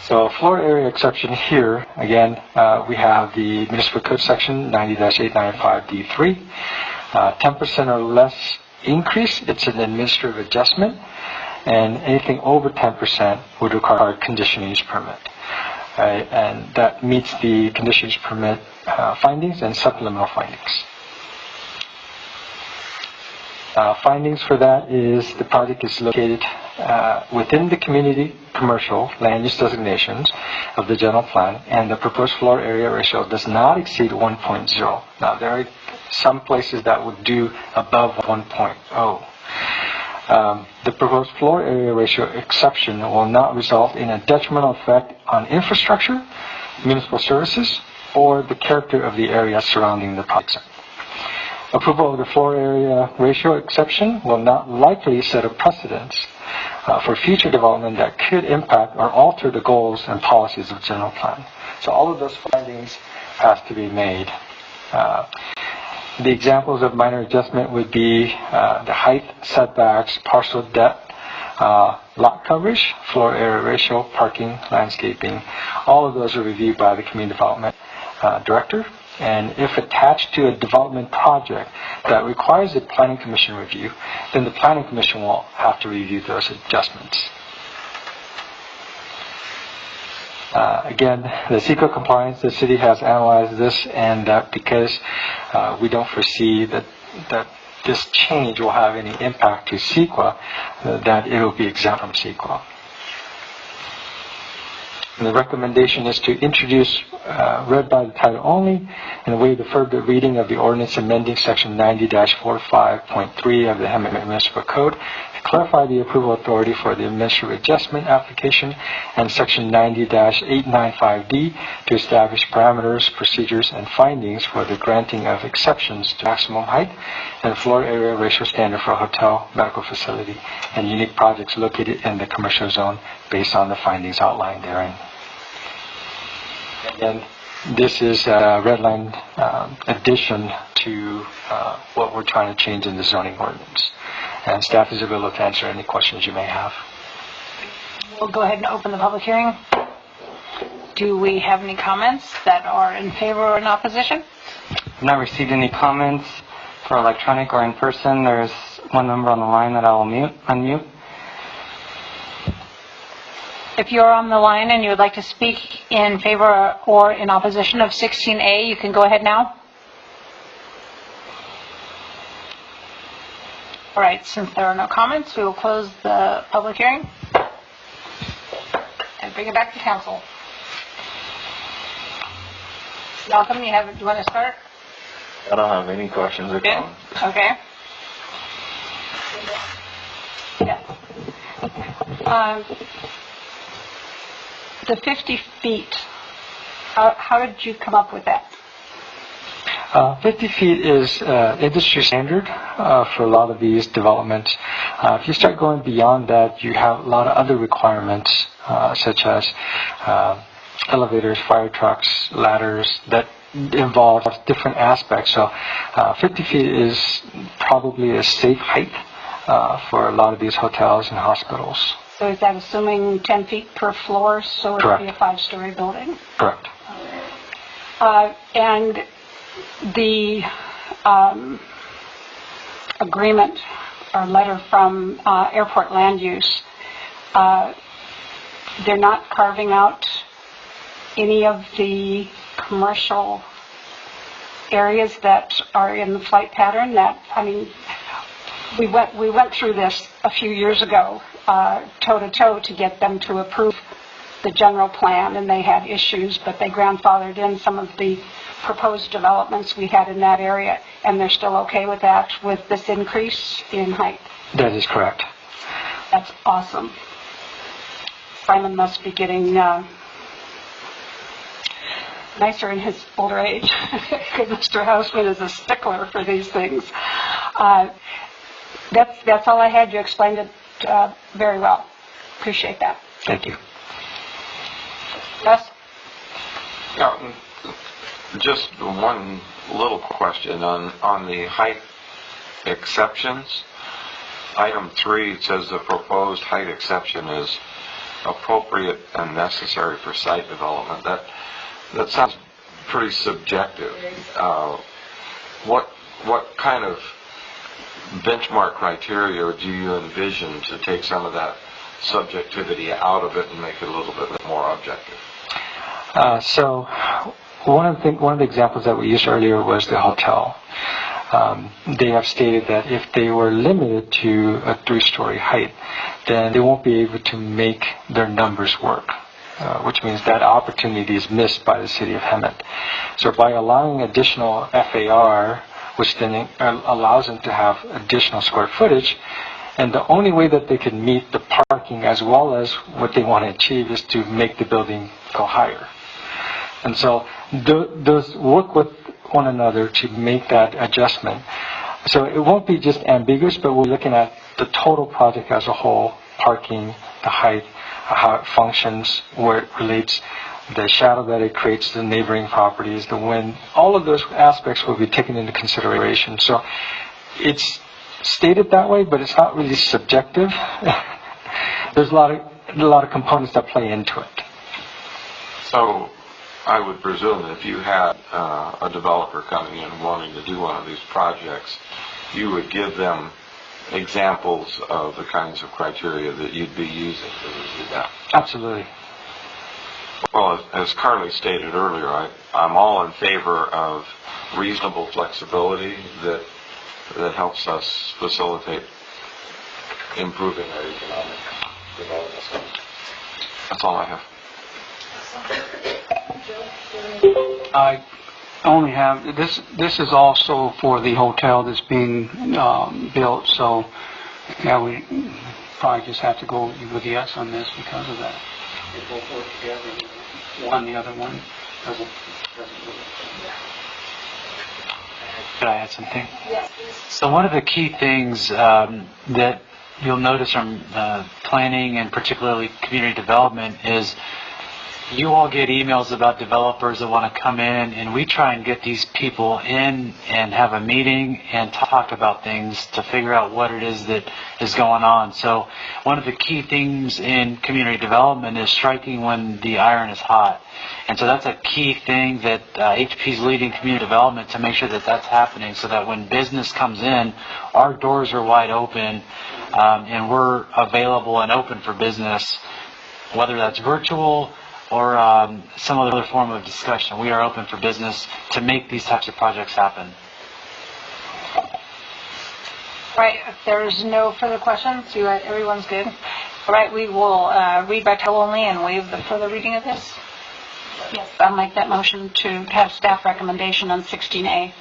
So floor area exception here, again, we have the Municipal Code section 90-895D3. 10% or less increase, it's an administrative adjustment, and anything over 10% would require a conditional use permit. And that meets the conditional use permit findings and supplemental findings. Findings for that is the project is located within the community commercial land use designations of the general plan, and the proposed floor area ratio does not exceed 1.0. Now, there are some places that would do above 1.0. The proposed floor area ratio exception will not result in a detrimental effect on infrastructure, municipal services, or the character of the area surrounding the project. Approval of the floor area ratio exception will not likely set a precedence for future development that could impact or alter the goals and policies of the general plan. So all of those findings have to be made. The examples of minor adjustment would be the height, setbacks, partial depth, lot coverage, floor area ratio, parking, landscaping. All of those are reviewed by the Community Development Director. And if attached to a development project that requires a Planning Commission review, then the Planning Commission will have to review those adjustments. Again, the CEQA compliance, the city has analyzed this, and because we don't foresee that this change will have any impact to CEQA, that it will be exempt from CEQA. And the recommendation is to introduce, read by the title only, and waive the further reading of the ordinance amending section 90-45.3 of the Hemet Municipal Code to clarify the approval authority for the administrative adjustment application, and section 90-895D to establish parameters, procedures, and findings for the granting of exceptions to maximum height and floor area ratio standard for a hotel, medical facility, and unique projects located in the commercial zone based on the findings outlined therein. And this is a red line addition to what we're trying to change in the zoning ordinance. And staff is available to answer any questions you may have. We'll go ahead and open the public hearing. Do we have any comments that are in favor or in opposition? I've not received any comments for electronic or in person. There's one number on the line that I will unmute. If you're on the line and you would like to speak in favor or in opposition of 16A, you can go ahead now. All right, since there are no comments, we will close the public hearing and bring it back to council. Malcolm, you want to start? I don't have any questions or comments. Okay. Yeah. The 50 feet, how did you come up with that? 50 feet is industry standard for a lot of these developments. If you start going beyond that, you have a lot of other requirements, such as elevators, fire trucks, ladders, that involve different aspects. So 50 feet is probably a safe height for a lot of these hotels and hospitals. So is that assuming 10 feet per floor, so it would be a 5-story building? Correct. And the agreement or letter from Airport Land Use, they're not carving out any of the commercial areas that are in the flight pattern. That, I mean, we went through this a few years ago, toe-to-toe, to get them to approve the general plan, and they had issues, but they grandfathered in some of the proposed developments we had in that area, and they're still okay with that, with this increase in height. That is correct. That's awesome. Simon must be getting nicer in his older age, because Mr. Hausman is a stickler for these things. That's all I had. You explained it very well. Appreciate that. Thank you. Yes? Yeah, just one little question on the height exceptions. Item 3, it says the proposed height exception is appropriate and necessary for site development. That sounds pretty subjective. What kind of benchmark criteria do you envision to take some of that subjectivity out of it and make it a little bit more objective? So one of the examples that we used earlier was the hotel. They have stated that if they were limited to a 3-story height, then they won't be able to make their numbers work, which means that opportunity is missed by the city of Hemet. So by allowing additional FAR, which then allows them to have additional square footage, and the only way that they can meet the parking as well as what they want to achieve is to make the building go higher. And so those work with one another to make that adjustment. So it won't be just ambiguous, but we're looking at the total project as a whole, parking, the height, how it functions, where it relates, the shadow that it creates, the neighboring properties, the wind, all of those aspects will be taken into consideration. So it's stated that way, but it's not really subjective. there's a lot of components that play into it. So I would presume that if you had a developer coming in wanting to do one of these projects, you would give them examples of the kinds of criteria that you'd be using to do that. Absolutely. Well, as Carly stated earlier, I'm all in favor of reasonable flexibility that helps us facilitate improving our economic development. So that's all I have. I only have, this is also for the hotel that's being built, so yeah, we probably just have to go with yes on this because of that. They both work together. One, the other one doesn't Could I add something? Yes, please. So one of the key things that you'll notice from planning and particularly community development is you all get emails about developers that want to come in, and we try and get these people in and have a meeting and talk about things to figure out what it is that is going on. So one of the key things in community development is striking when the iron is hot. And so that's a key thing that HP is leading community development to make sure that that's happening, so that when business comes in, our doors are wide open and we're available and open for business, whether that's virtual or some other form of discussion. We are open for business to make these types of projects happen. Right, if there's no further questions, everyone's good. All right, we will read by title only and waive the further reading of this. Yes, I'll make that motion to have staff recommendation on 16A.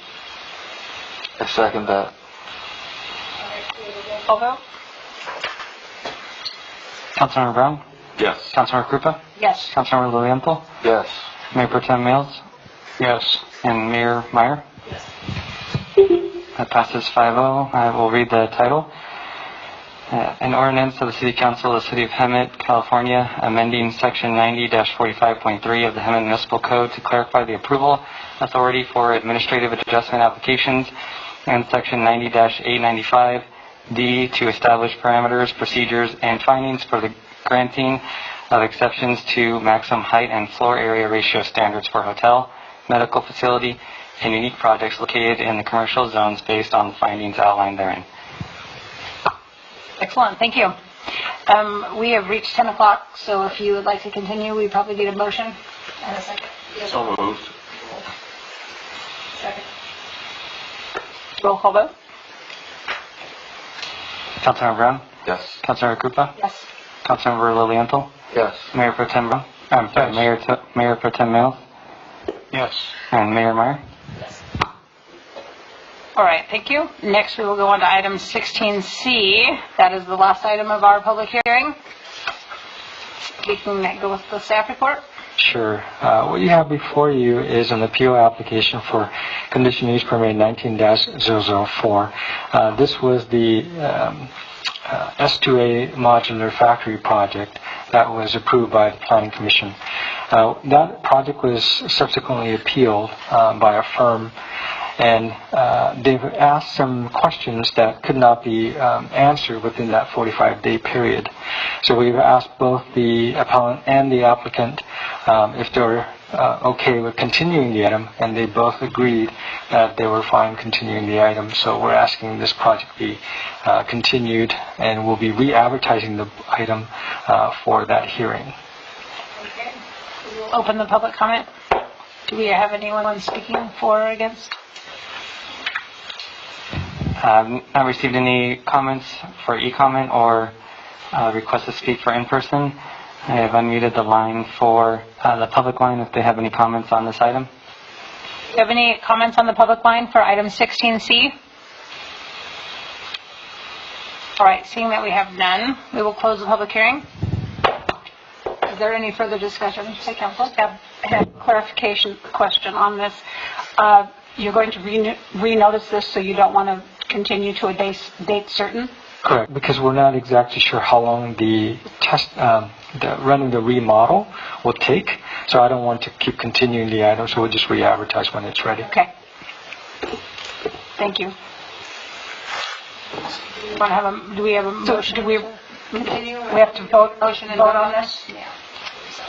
I second that. Call vote? Councilmember Brown? Yes. Councilmember Krupa? Yes. Councilmember Lilienthal? Yes. Mayor Pro Tem Mills? yes. And Mayor Meyer? Yes. That passes 5-0. I will read the title. An ordinance of the City Council of the City of Hemet, California, amending Section 90-45.3 of the Hemet Municipal Code to clarify the approval authority for administrative adjustment applications, and Section 90-895D to establish parameters, procedures, and findings for the granting of exceptions to maximum height and floor area ratio standards for hotel, medical facility, and unique projects located in the commercial zones based on the findings outlined therein. Excellent, thank you. We have reached 10 o'clock, so if you would like to continue, we probably need a motion. And a second. Yes. So moved. Second. Roll call vote? Councilmember Brown? Yes. Councilmember Krupa? Yes. Councilmember Lilienthal? Yes. Mayor Pro Tem Brown? I'm sorry, Mayor Pro Tem Mills? Yes. And Mayor Meyer? All right, thank you. Next, we will go on to item 16C. That is the last item of our public hearing. We can go with the staff report. Sure. What you have before you is an appeal application for conditional use permit 19-004. This was the S2A modular factory project that was approved by the Planning Commission. That project was subsequently appealed by a firm, and they've asked some questions that could not be answered within that 45-day period. So we've asked both the appellant and the applicant if they're okay with continuing the item, and they both agreed that they were fine continuing the item. So we're asking this project be continued, and we'll be re-advertising the item for that hearing. Okay. We will open the public comment. Do we have anyone speaking for or against? Not received any comments for e-comment or request to speak for in-person. I have unmuted the line for the public line if they have any comments on this item. Do you have any comments on the public line for item 16C? All right, seeing that we have none, we will close the public hearing. Is there any further discussion? Hey, Council, I have a clarification question on this. You're going to renotice this, so you don't want to continue to a date certain? Correct, because we're not exactly sure how long the running the remodel will take. So I don't want to keep continuing the item, so we'll just re-advertise when it's ready. Okay. Thank you. Do we have a motion? We have to vote on this?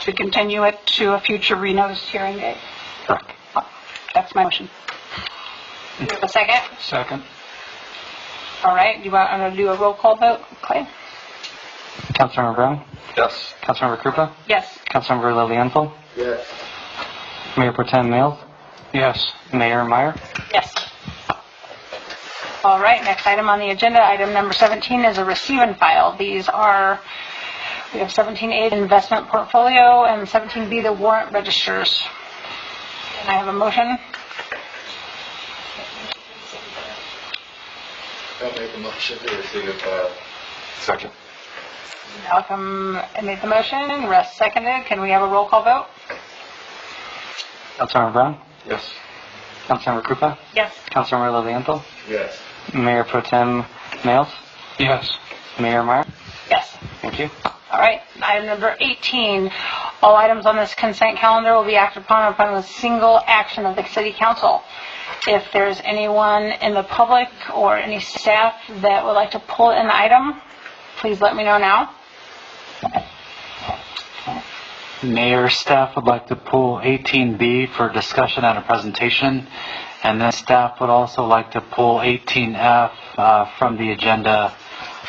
To continue it to a future renoticed hearing date? Correct. That's my motion. Do you have a second? Second. All right, do you want to do a roll call vote, Clay? Councilmember Brown? Yes. Councilmember Krupa? Yes. Councilmember Lilienthal? Yes. Mayor Pro Tem Mills? Yes. Mayor Meyer? Yes. All right, next item on the agenda, item number 17 is a receive and file. These are, we have 17A, investment portfolio, and 17B, the warrant registers. Can I have a motion? I'll make a motion to receive and file. Second. Malcolm made the motion, Russ seconded. Can we have a roll call vote? Councilmember Brown? Yes. Councilmember Krupa? Yes. Councilmember Lilienthal? Yes. Mayor Pro Tem Mills? Yes. Mayor Meyer? Yes. Thank you. All right, item number 18. All items on this consent calendar will be acted upon a single action of the City Council. If there's anyone in the public or any staff that would like to pull an item, please let me know now. Mayor, staff would like to pull 18B for discussion and a presentation, and then staff would also like to pull 18F from the agenda,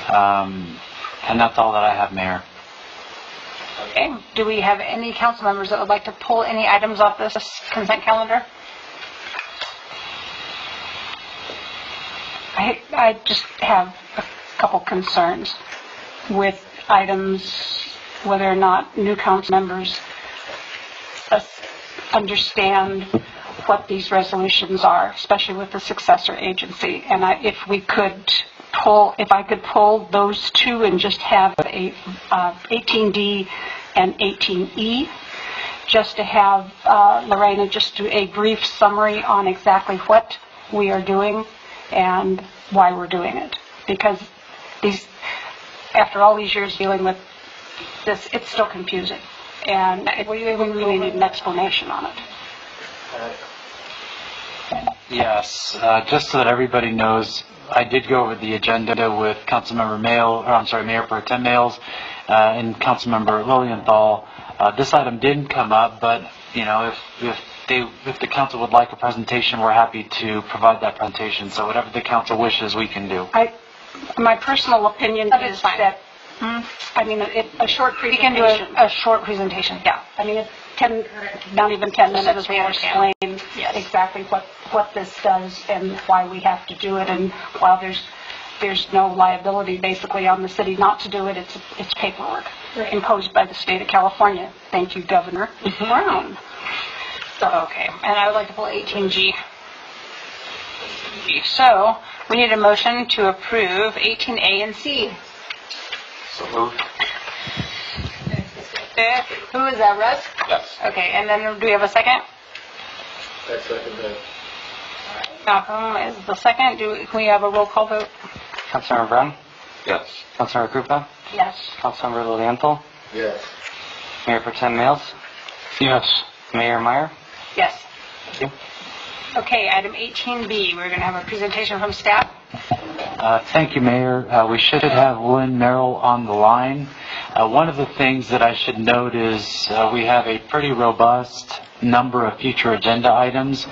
and that's all that I have, Mayor. Okay, do we have any council members that would like to pull any items off this consent calendar? I just have a couple concerns with items, whether or not new council members understand what these resolutions are, especially with the successor agency. And if I could pull those two and just have a 18D and 18E, just to have Lorena just do a brief summary on exactly what we are doing and why we're doing it. Because after all these years dealing with this, it's still confusing. And we really need an explanation on it. Yes, just so that everybody knows, I did go over the agenda with Mayor Pro Tem Mills and Councilmember Lilienthal. This item didn't come up, but if the council would like a presentation, we're happy to provide that presentation. So whatever the council wishes, we can do. My personal opinion is that, a short presentation. We can do a short presentation, yeah. I mean, not even 10 minutes will explain exactly what this does and why we have to do it. And while there's no liability basically on the city not to do it, it's paperwork imposed by the state of California. Thank you, Governor Brown. So, okay, and I would like to pull 18G. So, we need a motion to approve 18A and C. So moved. Who is that, Russ? Yes. Okay, and then do we have a second? I second that. Malcolm is the second. Can we have a roll call vote? Councilmember Brown? Yes. Councilmember Krupa? Yes. Councilmember Lilienthal? Yes. Mayor Pro Tem Mills? Yes. Mayor Meyer? Yes. Thank you. Okay, item 18B, we're going to have a presentation from staff. Thank you, Mayor. We should have Lynn Merrill on the line. One of the things that I should note is we have a pretty robust number of future agenda items.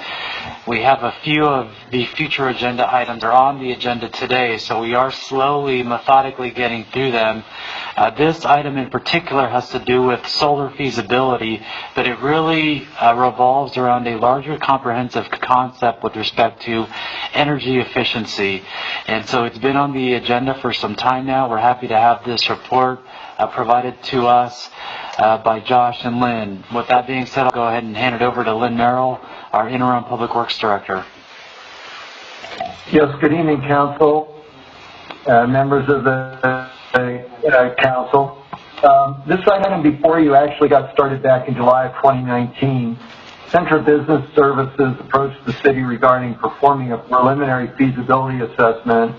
We have a few of the future agenda items are on the agenda today, so we are slowly, methodically getting through them. This item in particular has to do with solar feasibility, but it really revolves around a larger comprehensive concept with respect to energy efficiency. And so it's been on the agenda for some time now. We're happy to have this report provided to us by Josh and Lynn. With that being said, I'll go ahead and hand it over to Lynn Merrill, our Interim Public Works Director. Yes, good evening, Council, members of the Council. This item before you actually got started back in July of 2019. Central Business Services approached the city regarding performing a preliminary feasibility assessment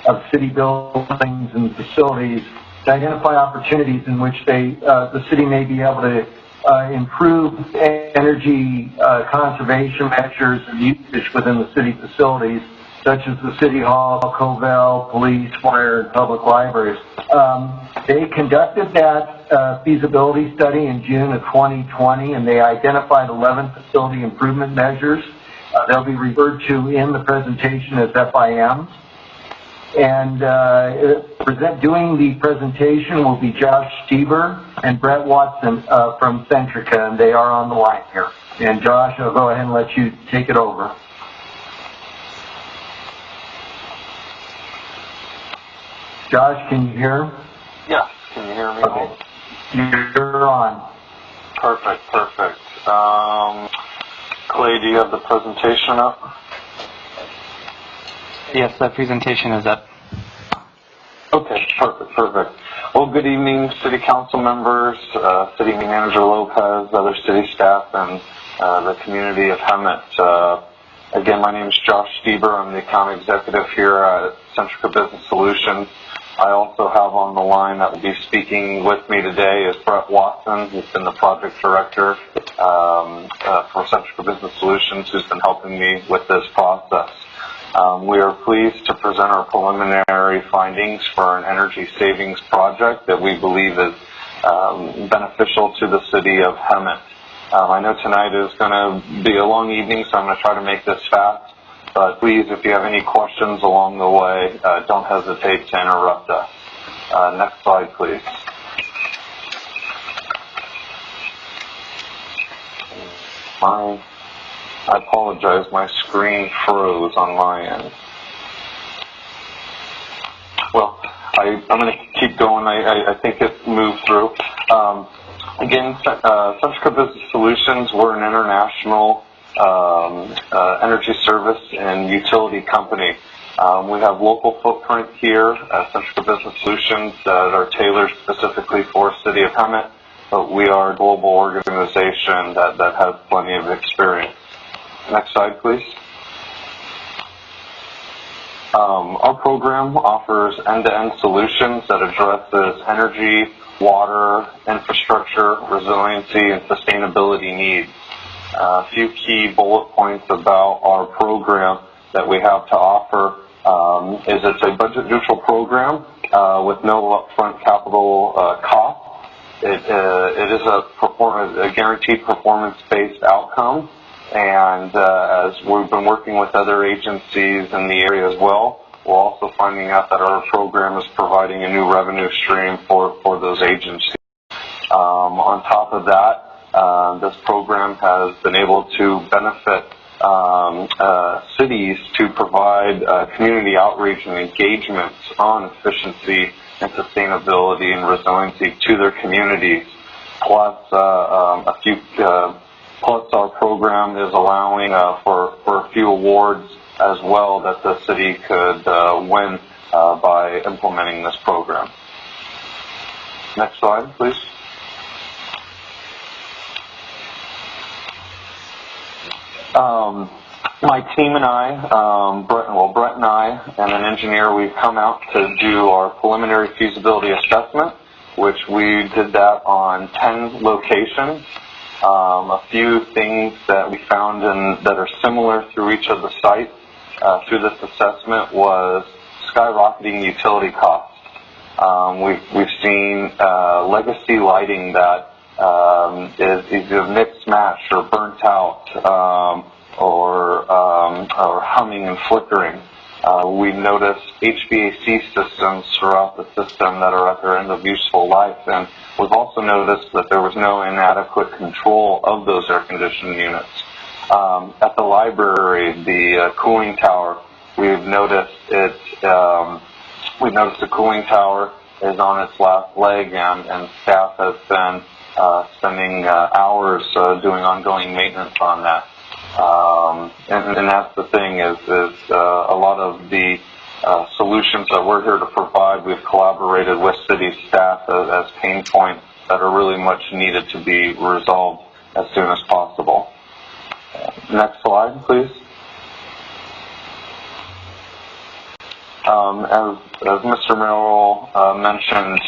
of city buildings and facilities to identify opportunities in which the city may be able to improve energy conservation measures and usage within the city facilities such as the City Hall, Covell, police, fire, and public libraries. They conducted that feasibility study in June of 2020, and they identified 11 facility improvement measures. They'll be referred to in the presentation as FIMs. And doing the presentation will be Josh Stieber and Brett Watson from Centrica, and they are on the line here. And Josh, I'll go ahead and let you take it over. Josh, can you hear? Yeah, can you hear me? Okay. You're on. Perfect. Clay, do you have the presentation up? Yes, that presentation is up. Okay, perfect. Well, good evening, City Council members, City Manager Lopez, other city staff, and the community of Hemet. Again, my name is Josh Stieber. I'm the account executive here at Centrica Business Solutions. I also have on the line that will be speaking with me today is Brett Watson, who's been the project director for Centrica Business Solutions, who's been helping me with this process. We are pleased to present our preliminary findings for an energy savings project that we believe is beneficial to the city of Hemet. I know tonight is going to be a long evening, so I'm going to try to make this fast. But please, if you have any questions along the way, don't hesitate to interrupt us. Next slide, please. I apologize, my screen froze on my end. Well, I'm going to keep going. I think it moved through. Again, Centrica Business Solutions, we're an international energy service and utility company. We have local footprint here at Centrica Business Solutions that are tailored specifically for the City of Hemet, but we are a global organization that has plenty of experience. Next slide, please. Our program offers end-to-end solutions that addresses energy, water, infrastructure, resiliency, and sustainability needs. A few key bullet points about our program that we have to offer is it's a budget-neutral program with no upfront capital cost. It is a guaranteed performance-based outcome. And as we've been working with other agencies in the area as well, we're also finding out that our program is providing a new revenue stream for those agencies. On top of that, this program has been able to benefit cities to provide community outreach and engagement on efficiency and sustainability and resiliency to their communities. Plus, plus our program is allowing for a few awards as well that the city could win by implementing this program. Next slide, please. My team and I, Brett and I, and an engineer, we've come out to do our preliminary feasibility assessment, which we did that on 10 locations. A few things that we found that are similar through each of the sites through this assessment was skyrocketing utility costs. We've seen legacy lighting that is either mixed match or burnt out or humming and flickering. We noticed HVAC systems throughout the system that are at their end of useful life, and we've also noticed that there was no inadequate control of those air conditioning units. At the library, the cooling tower, we've noticed the cooling tower is on its last leg, and staff has been spending hours doing ongoing maintenance on that. And that's the thing is a lot of the solutions that we're here to provide, we've collaborated with city staff as pain points that are really much needed to be resolved as soon as possible. Next slide, please. As Mr. Merrill mentioned,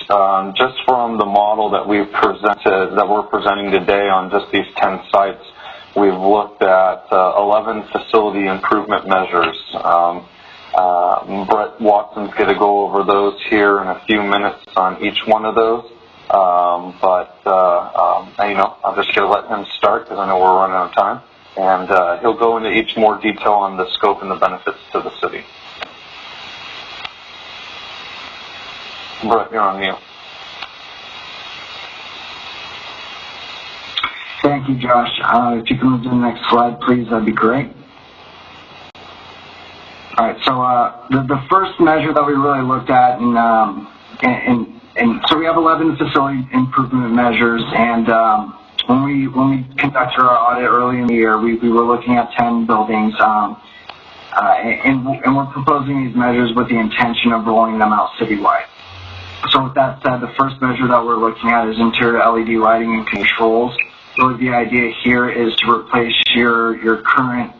just from the model that we're presenting today on just these 10 sites, we've looked at 11 facility improvement measures. Brett Watson's going to go over those here in a few minutes on each one of those. I'm just going to let him start because I know we're running out of time. And he'll go into each more detail on the scope and the benefits to the city. Brett, you're on mute. Thank you, Josh. If you can move to the next slide, please, that'd be great. All right, so the first measure that we really looked at, so we have 11 facility improvement measures, and when we conducted our audit early in the year, we were looking at 10 buildings, and we're proposing these measures with the intention of rolling them out citywide. So with that said, the first measure that we're looking at is interior LED lighting and controls. Really the idea here is to replace your current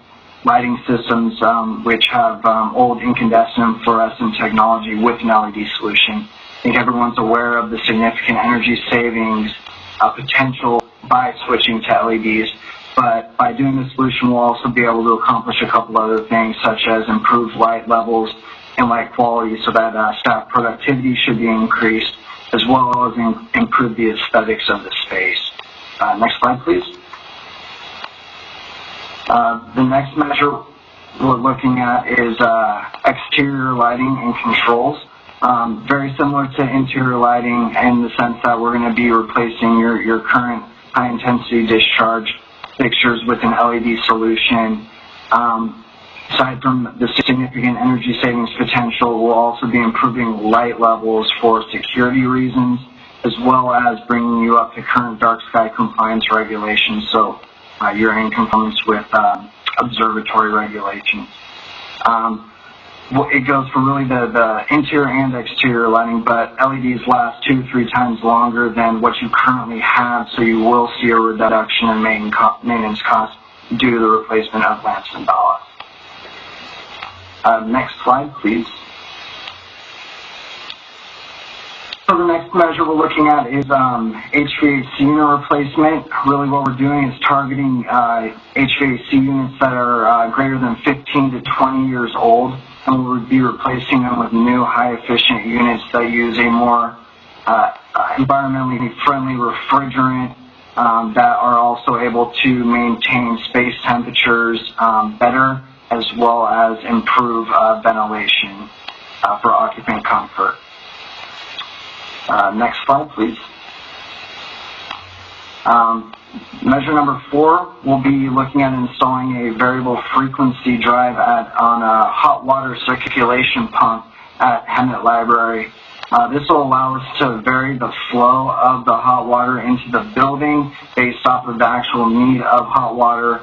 lighting systems, which have old incandescent fluorescent technology with an LED solution. I think everyone's aware of the significant energy savings potential by switching to LEDs, but by doing the solution, we'll also be able to accomplish a couple other things, such as improved light levels and light quality, so that staff productivity should be increased, as well as improve the aesthetics of the space. Next slide, please. The next measure we're looking at is exterior lighting and controls. Very similar to interior lighting in the sense that we're going to be replacing your current high-intensity discharge fixtures with an LED solution. Aside from the significant energy savings potential, we'll also be improving light levels for security reasons, as well as bringing you up to current dark sky compliance regulations, so you're in compliance with observatory regulations. It goes for really the interior and exterior lighting, but LEDs last 2-3 times longer than what you currently have, so you will see a reduction in maintenance costs due to the replacement of lamps and ballasts. Next slide, please. So the next measure we're looking at is HVAC unit replacement. Really what we're doing is targeting HVAC units that are greater than 15 to 20 years old, and we would be replacing them with new high-efficient units that use a more environmentally friendly refrigerant that are also able to maintain space temperatures better, as well as improve ventilation for occupant comfort. Next slide, please. Measure number 4, we'll be looking at installing a variable frequency drive on a hot water circulation pump at Hemet Library. This will allow us to vary the flow of the hot water into the building based off of the actual need of hot water.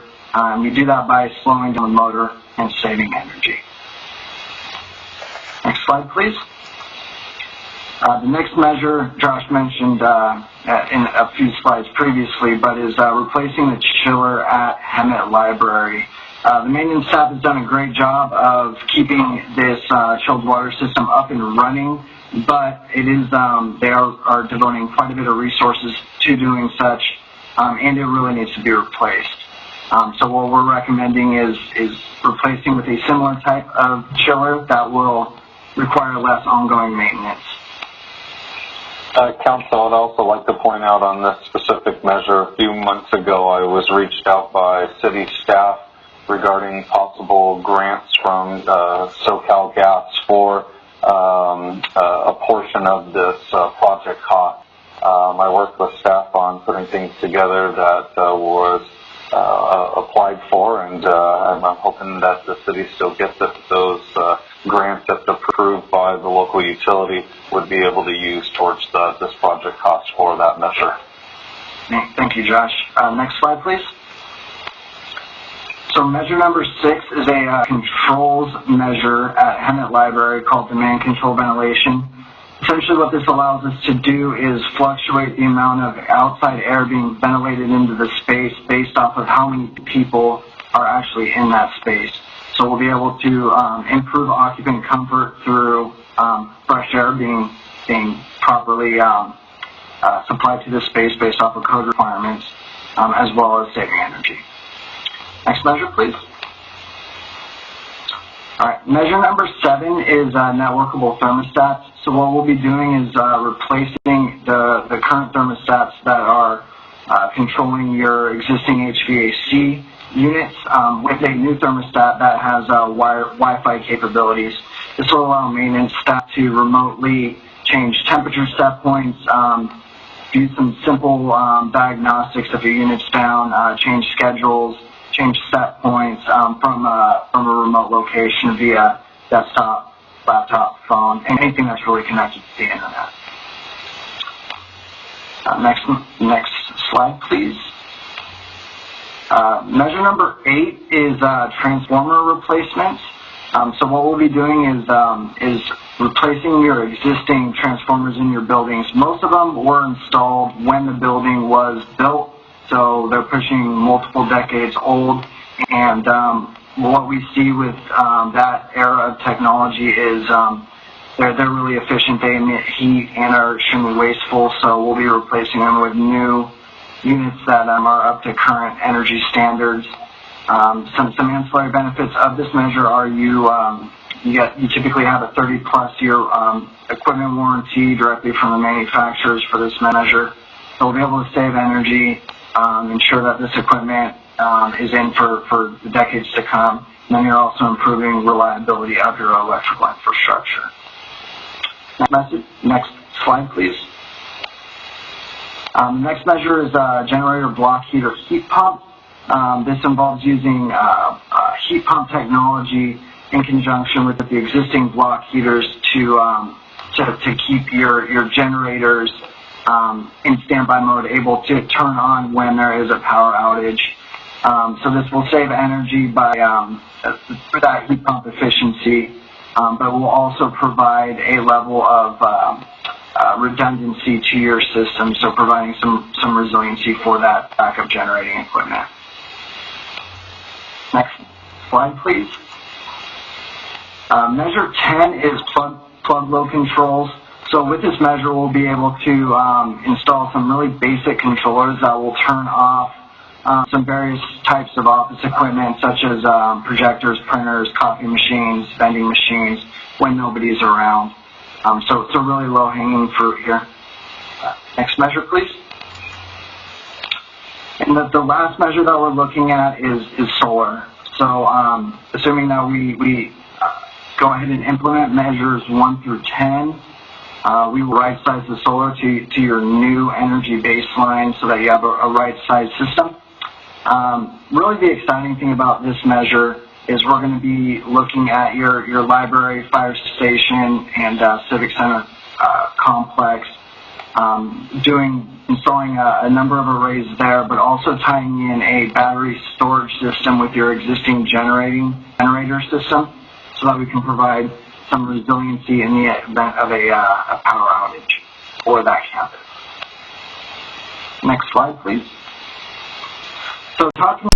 We do that by slowing down the motor and saving energy. Next slide, please. The next measure Josh mentioned in a few slides previously, but is replacing the chiller at Hemet Library. The maintenance staff has done a great job of keeping this chilled water system up and running, but it is they are devoting quite a bit of resources to doing such, and it really needs to be replaced. So what we're recommending is replacing with a similar type of chiller that will require less ongoing maintenance. Council, I'd also like to point out on this specific measure, a few months ago I was reached out by city staff regarding possible grants from SoCal Gas for a portion of this Project Hoc. I worked with staff on putting things together that was applied for, and I'm hoping that the city still gets those grants that's approved by the local utility would be able to use towards this project cost for that measure. Thank you, Josh. Next slide, please. So measure number 6 is a controls measure at Hemet Library called demand control ventilation. Essentially what this allows us to do is fluctuate the amount of outside air being ventilated into the space based off of how many people are actually in that space. So we'll be able to improve occupant comfort through fresh air being properly supplied to the space based off of code requirements, as well as saving energy. Next measure, please. All right, measure number 7 is networkable thermostats. So what we'll be doing is replacing the current thermostats that are controlling your existing HVAC units with a new thermostat that has Wi-Fi capabilities. This will allow maintenance staff to remotely change temperature set points, do some simple diagnostics if your unit's down, change schedules, change set points from a remote location via desktop, laptop, phone, anything that's really connected to the internet. Next slide, please. Measure number 8 is transformer replacements. So what we'll be doing is replacing your existing transformers in your buildings. Most of them were installed when the building was built, so they're pushing multiple decades old. And what we see with that era of technology is they're really efficient. They emit heat and are extremely wasteful. So we'll be replacing them with new units that are up to current energy standards. Some ancillary benefits of this measure are you typically have a 30+ year equipment warranty directly from the manufacturers for this measure. So we'll be able to save energy, ensure that this equipment is in for the decades to come. And then you're also improving reliability of your electrical infrastructure. Next slide, please. The next measure is generator block heater heat pump. This involves using heat pump technology in conjunction with the existing block heaters to keep your generators in standby mode, able to turn on when there is a power outage. So this will save energy by for that heat pump efficiency, but will also provide a level of redundancy to your system, so providing some resiliency for that backup generating equipment. Next slide, please. Measure 10 is plug load controls. So with this measure, we'll be able to install some really basic controllers that will turn off some various types of office equipment, such as projectors, printers, coffee machines, vending machines, when nobody's around. So it's a really low-hanging fruit here. Next measure, please. And the last measure that we're looking at is solar. So assuming that we go ahead and implement measures 1 through 10, we will right-size the solar to your new energy baseline so that you have a right-sized system. Really the exciting thing about this measure is we're going to be looking at your library, fire station, and civic center complex, installing a number of arrays there, but also tying in a battery storage system with your existing generator system so that we can provide some resiliency in the event of a power outage for that campus. Next slide, please. So talking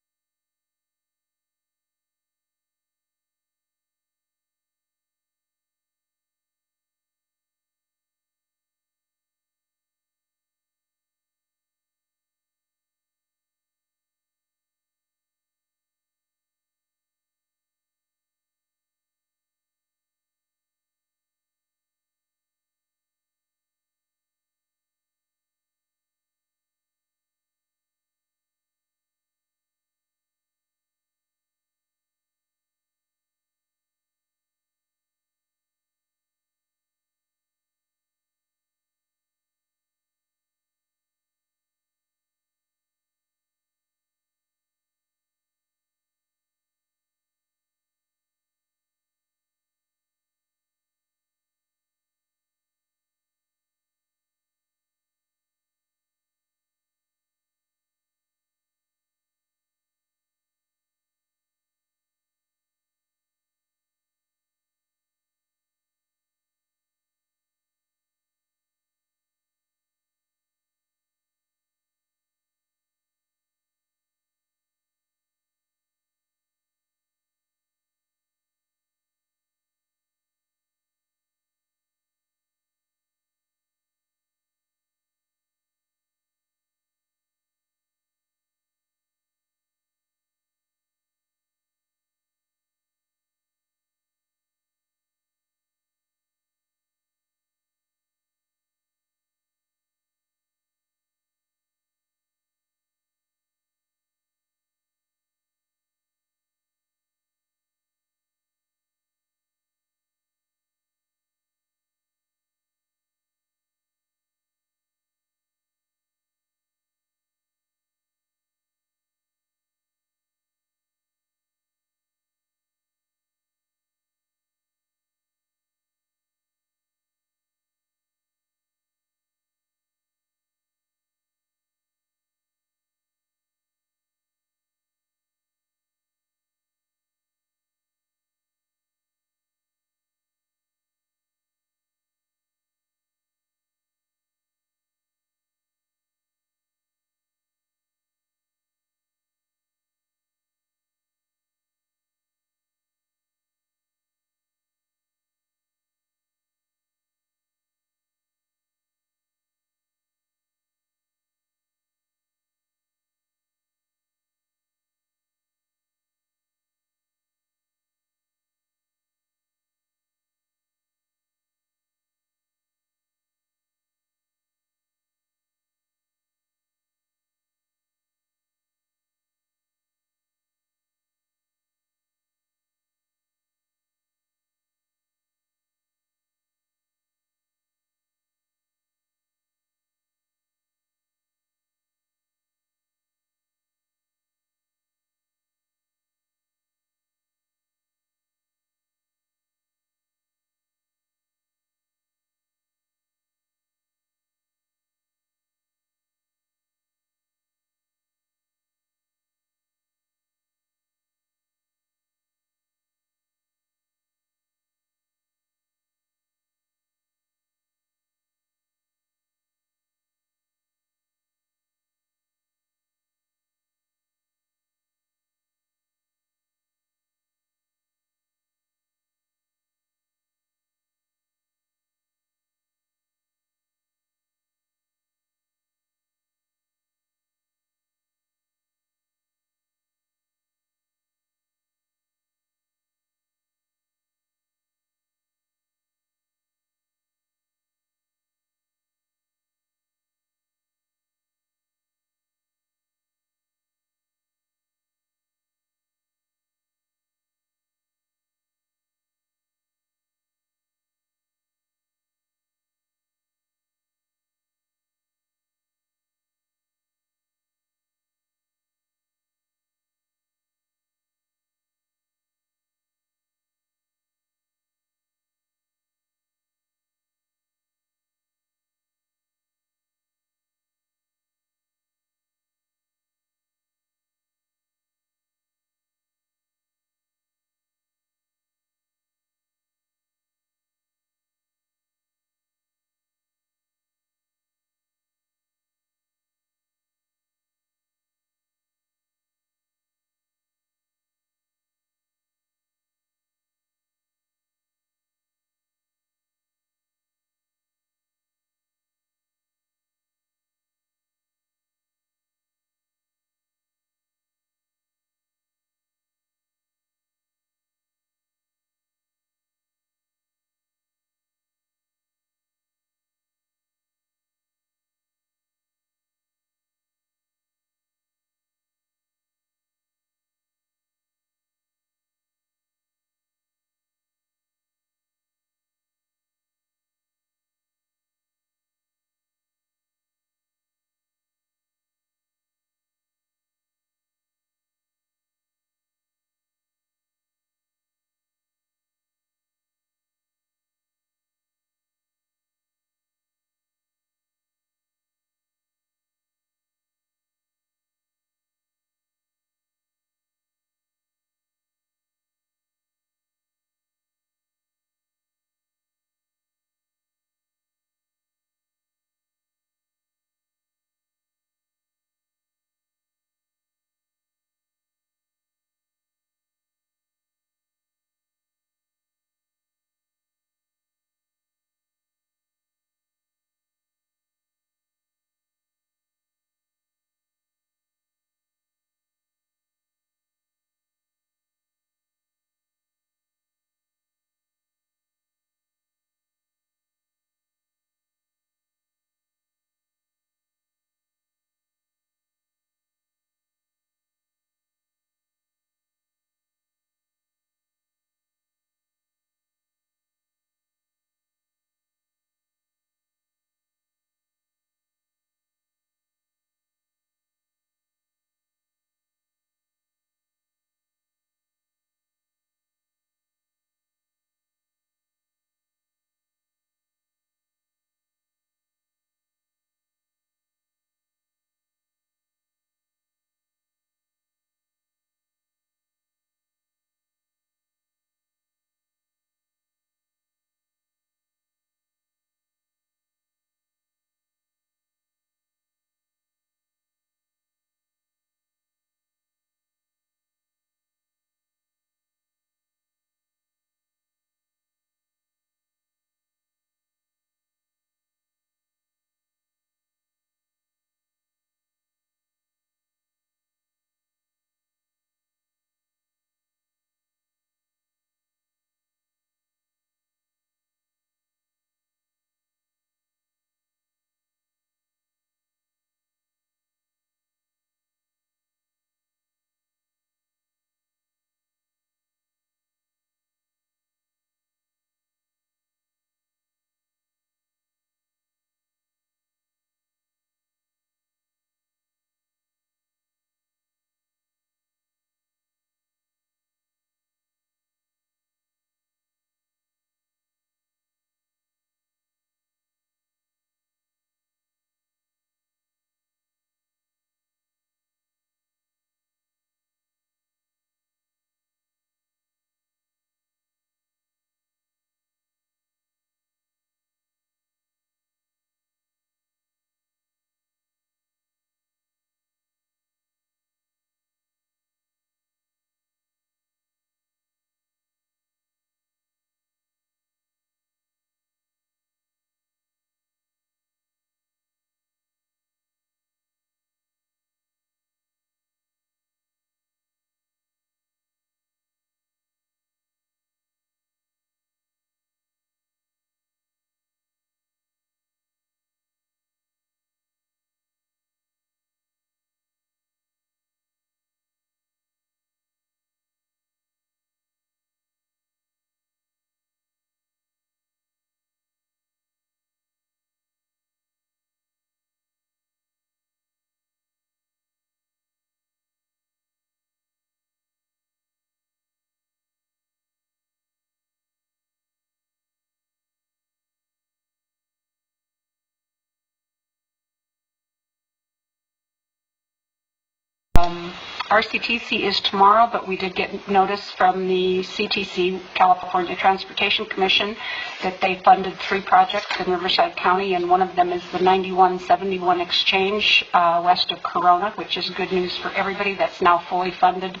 RCTC is tomorrow, but we did get notice from the CTC, California Transportation Commission, that they funded 3 projects in Riverside County, and one of them is the 9171 exchange west of Corona, which is good news for everybody. That's now fully funded,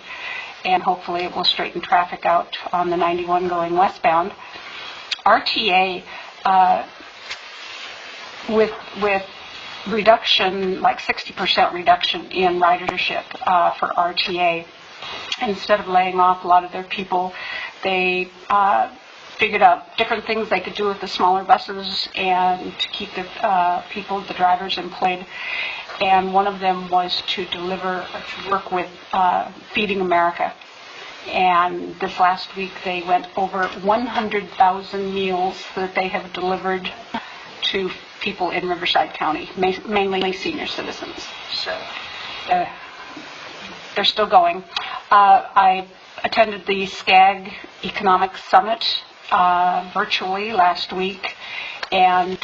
and hopefully it will straighten traffic out on the 91 going westbound. RTA, with reduction, like 60% reduction in ridership for RTA. Instead of laying off a lot of their people, they figured out different things they could do with the smaller buses and to keep the people, the drivers employed. And one of them was to work with Feeding America. And this last week they went over 100,000 meals that they have delivered to people in Riverside County, mainly senior citizens. So they're still going. I attended the SCAG Economic Summit virtually last week, and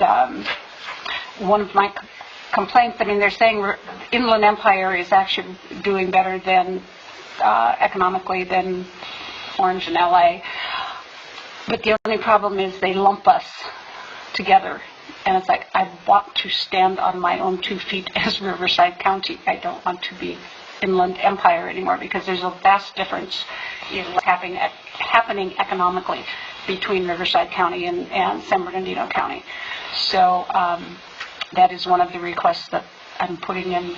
one of my complaints, I mean, they're saying Inland Empire is actually doing better than economically than Orange and LA, but the only problem is they lump us together. And it's like, I want to stand on my own 2 feet as Riverside County. I don't want to be Inland Empire anymore, because there's a vast difference in what's happening economically between Riverside County and San Bernardino County. So that is one of the requests that I'm putting in.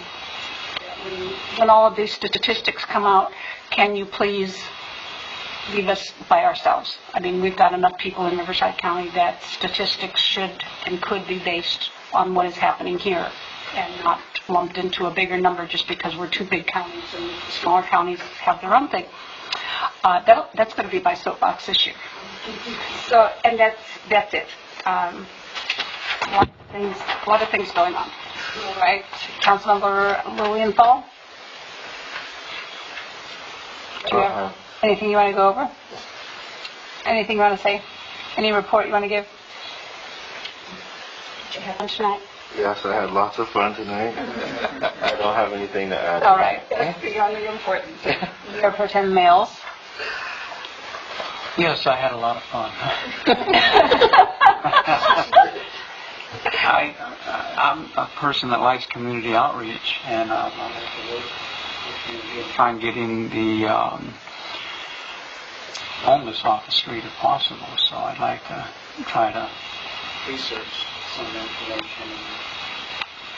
When all of these statistics come out, can you please leave us by ourselves? I mean, we've got enough people in Riverside County that statistics should and could be based on what is happening here and not lumped into a bigger number just because we're 2 big counties and smaller counties have their own thing. That's going to be my soapbox issue. So, and that's it. A lot of things going on. All right, Councilmember Lilienthal? Do you have anything you want to go over? Anything you want to say? Any report you want to give? Did you have fun tonight? Yes, I had lots of fun tonight. I don't have anything to add. All right, that's beyond the important. Mayor Pro Tem Mills. Yes, I had a lot of fun. I'm a person that likes community outreach, and I'm trying to get in the homeless off the street if possible. So I'd like to try to research some information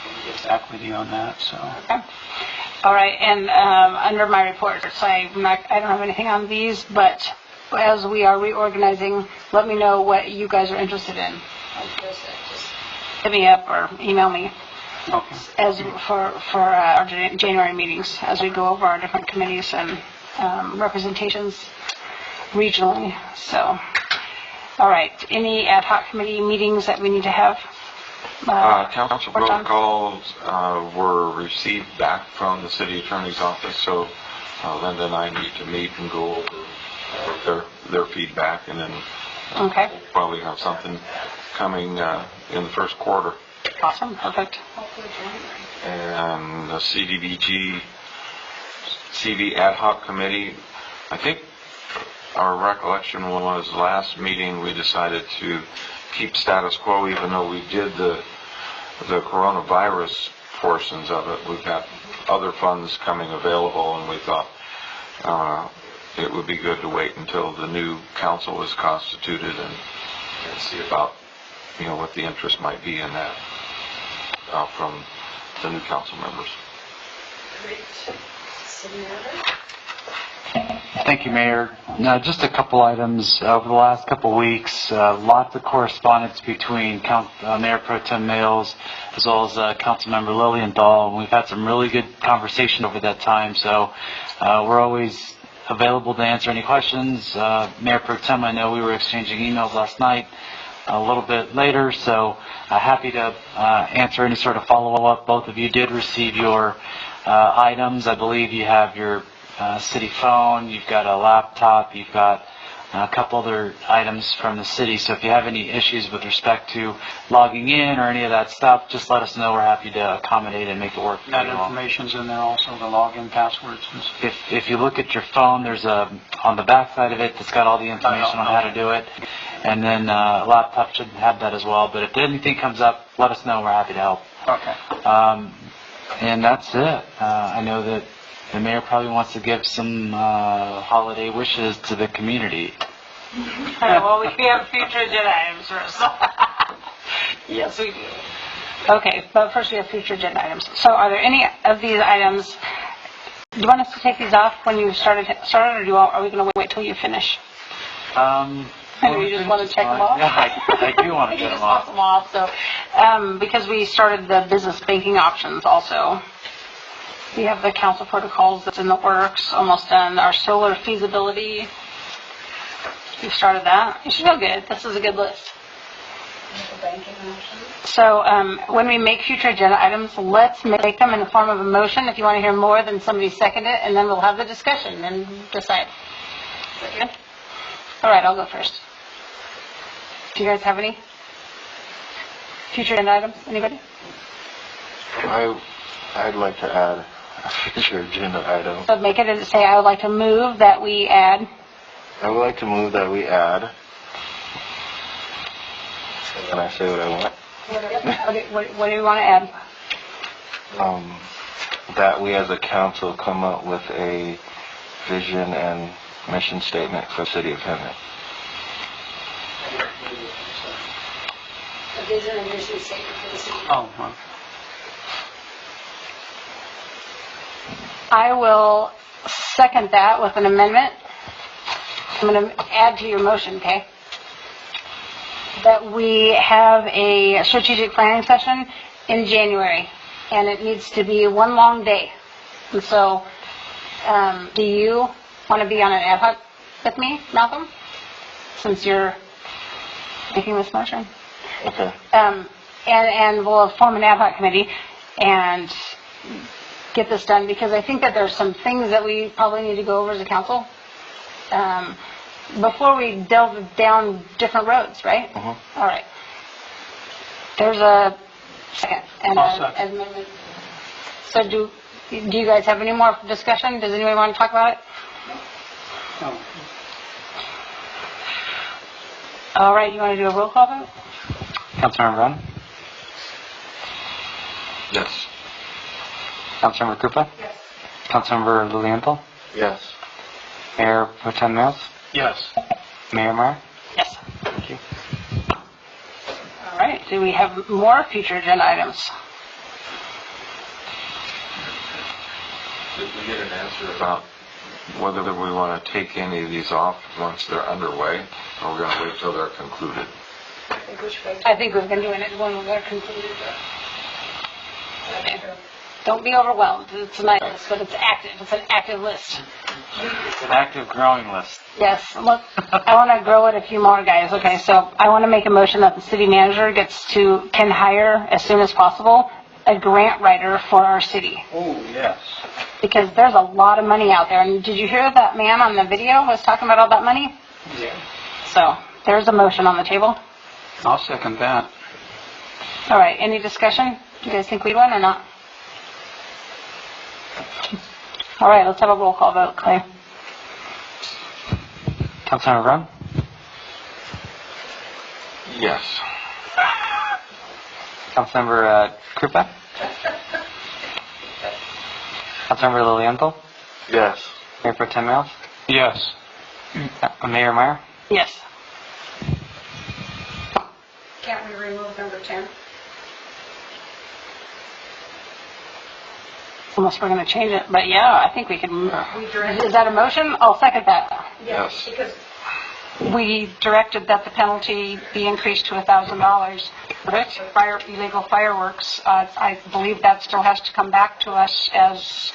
and get back with you on that. So. Okay. All right, and under my report, I don't have anything on these, but as we are reorganizing, let me know what you guys are interested in. Just hit me up or email me. Okay. As for our January meetings, as we go over our different committees and representations regionally. So, all right. Any ad hoc committee meetings that we need to have? Council protocols were received back from the city attorney's office, so Linda and I need to meet and go over their feedback, and then we'll probably have something coming in the first quarter. Awesome, perfect. And the CV ad hoc committee, I think our recollection was last meeting we decided to keep status quo, even though we did the coronavirus portions of it. We've got other funds coming available, and we thought it would be good to wait until the new council is constituted and see about, what the interest might be in that from the new council members. Thank you, Mayor. Just a couple items. Over the last couple weeks, lots of correspondence between Mayor Pro Tem Mills as well as Councilmember Lilienthal. And we've had some really good conversation over that time, so we're always available to answer any questions. Mayor Pro Tem, I know we were exchanging emails last night a little bit later, so happy to answer any sort of follow-up. Both of you did receive your items. I believe you have your city phone, you've got a laptop, you've got a couple other items from the city. So if you have any issues with respect to logging in or any of that stuff, just let us know. We're happy to accommodate and make it work. That information's in there also, the login passwords and stuff. If you look at your phone, there's on the back side of it that's got all the information on how to do it. And then a laptop should have that as well. But if anything comes up, let us know. We're happy to help. Okay. And that's it. I know that the mayor probably wants to give some holiday wishes to the community. Well, we have future agenda items first. Yes, we do. Okay, but first we have future agenda items. So are there any of these items, do you want us to take these off when you started or are we going to wait till you finish? Maybe you just want to check them off? Yeah, I do want to get them off. You just want them off. So, because we started the business banking options also. We have the council protocols that's in the works, almost done. Our solar feasibility, we've started that. You should feel good. This is a good list. So when we make future agenda items, let's make them in the form of a motion. If you want to hear more, then somebody second it, and then we'll have the discussion and decide. Is that good? All right, I'll go first. Do you guys have any future agenda items? Anybody? I'd like to add a future agenda item. So make it and say, I would like to move that we add. I would like to move that we add. Can I say what I want? Okay, what do you want to add? That we as a council come up with a vision and mission statement for the city of Hemet. A vision and mission statement for the city. Oh, I will second that with an amendment. I'm going to add to your motion, okay? That we have a strategic planning session in January, and it needs to be one long day. And so, do you want to be on an ad hoc with me, Malcolm? Since you're making this motion? Okay. And we'll form an ad hoc committee and get this done, because I think that there's some things that we probably need to go over as a council before we delve down different roads, right? All right. There's a second and an amendment. So do you guys have any more discussion? Does anyone want to talk about it? No. All right, you want to do a roll call vote? Councilmember Run? Yes. Councilmember Krupa? Yes. Councilmember Lilienthal? Yes. Mayor Pro Tem Mills? Yes. Mayor Meyer? Yes. Thank you. All right, do we have more future agenda items? Did we get an answer about whether we want to take any of these off once they're underway, or we're going to wait till they're concluded? I think we've been doing it when we're concluded. Okay. Don't be overwhelmed. It's a nice list, but it's active. It's an active list. It's an active growing list. Yes. Look, I want to grow it a few more, guys. Okay, so I want to make a motion that the city manager can hire as soon as possible a grant writer for our city. Oh, yes. Because there's a lot of money out there. And did you hear that man on the video was talking about all that money? Yeah. So there's a motion on the table. I'll second that. All right, any discussion? Do you guys think we won or not? All right, let's have a roll call vote, Clay. Councilmember Run? Yes. Councilmember Krupa? Councilmember Lilienthal? Yes. Mayor Pro Tem Mills? Yes. Mayor Meyer? Yes. Can't we remove number 10? Unless we're going to change it, but yeah, I think we can. Is that a motion? I'll second that. Yes. Because we directed that the penalty be increased to $1,000 for illegal fireworks. I believe that still has to come back to us as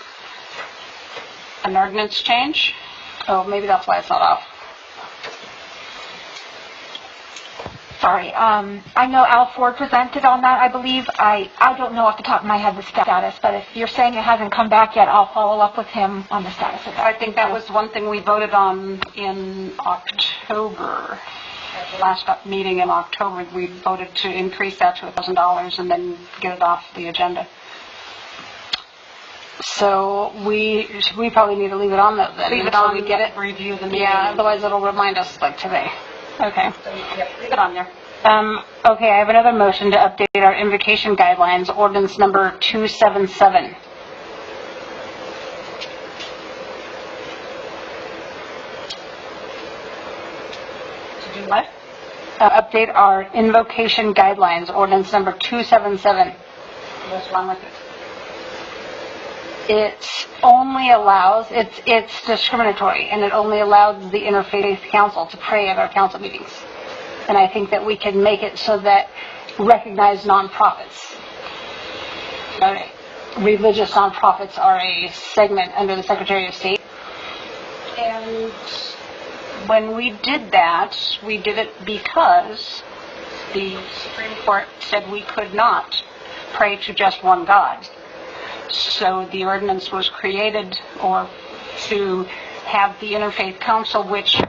an ordinance change. Oh, maybe that's why it's not off. Sorry, I know Al Ford presented on that, I believe. I don't know off the top of my head the status, but if you're saying it hasn't come back yet, I'll follow up with him on the status of that. I think that was one thing we voted on in October. At the last meeting in October, we voted to increase that to $1,000 and then get it off the agenda. So we probably need to leave it on then. Leave it until on, we get it, review the meeting. Yeah. Otherwise it'll remind us like today. Okay. Yep, leave it on there. Okay, I have another motion to update our invocation guidelines, ordinance number 277. To do what? Update our invocation guidelines, ordinance number 277. What's wrong with it? It only allows, it's discriminatory, and it only allows the Interfaith Council to pray at our council meetings. And I think that we can make it so that recognized nonprofits, religious nonprofits are a segment under the Secretary of State. And when we did that, we did it because the Supreme Court said we could not pray to just one God. So the ordinance was created to have the Interfaith Council, which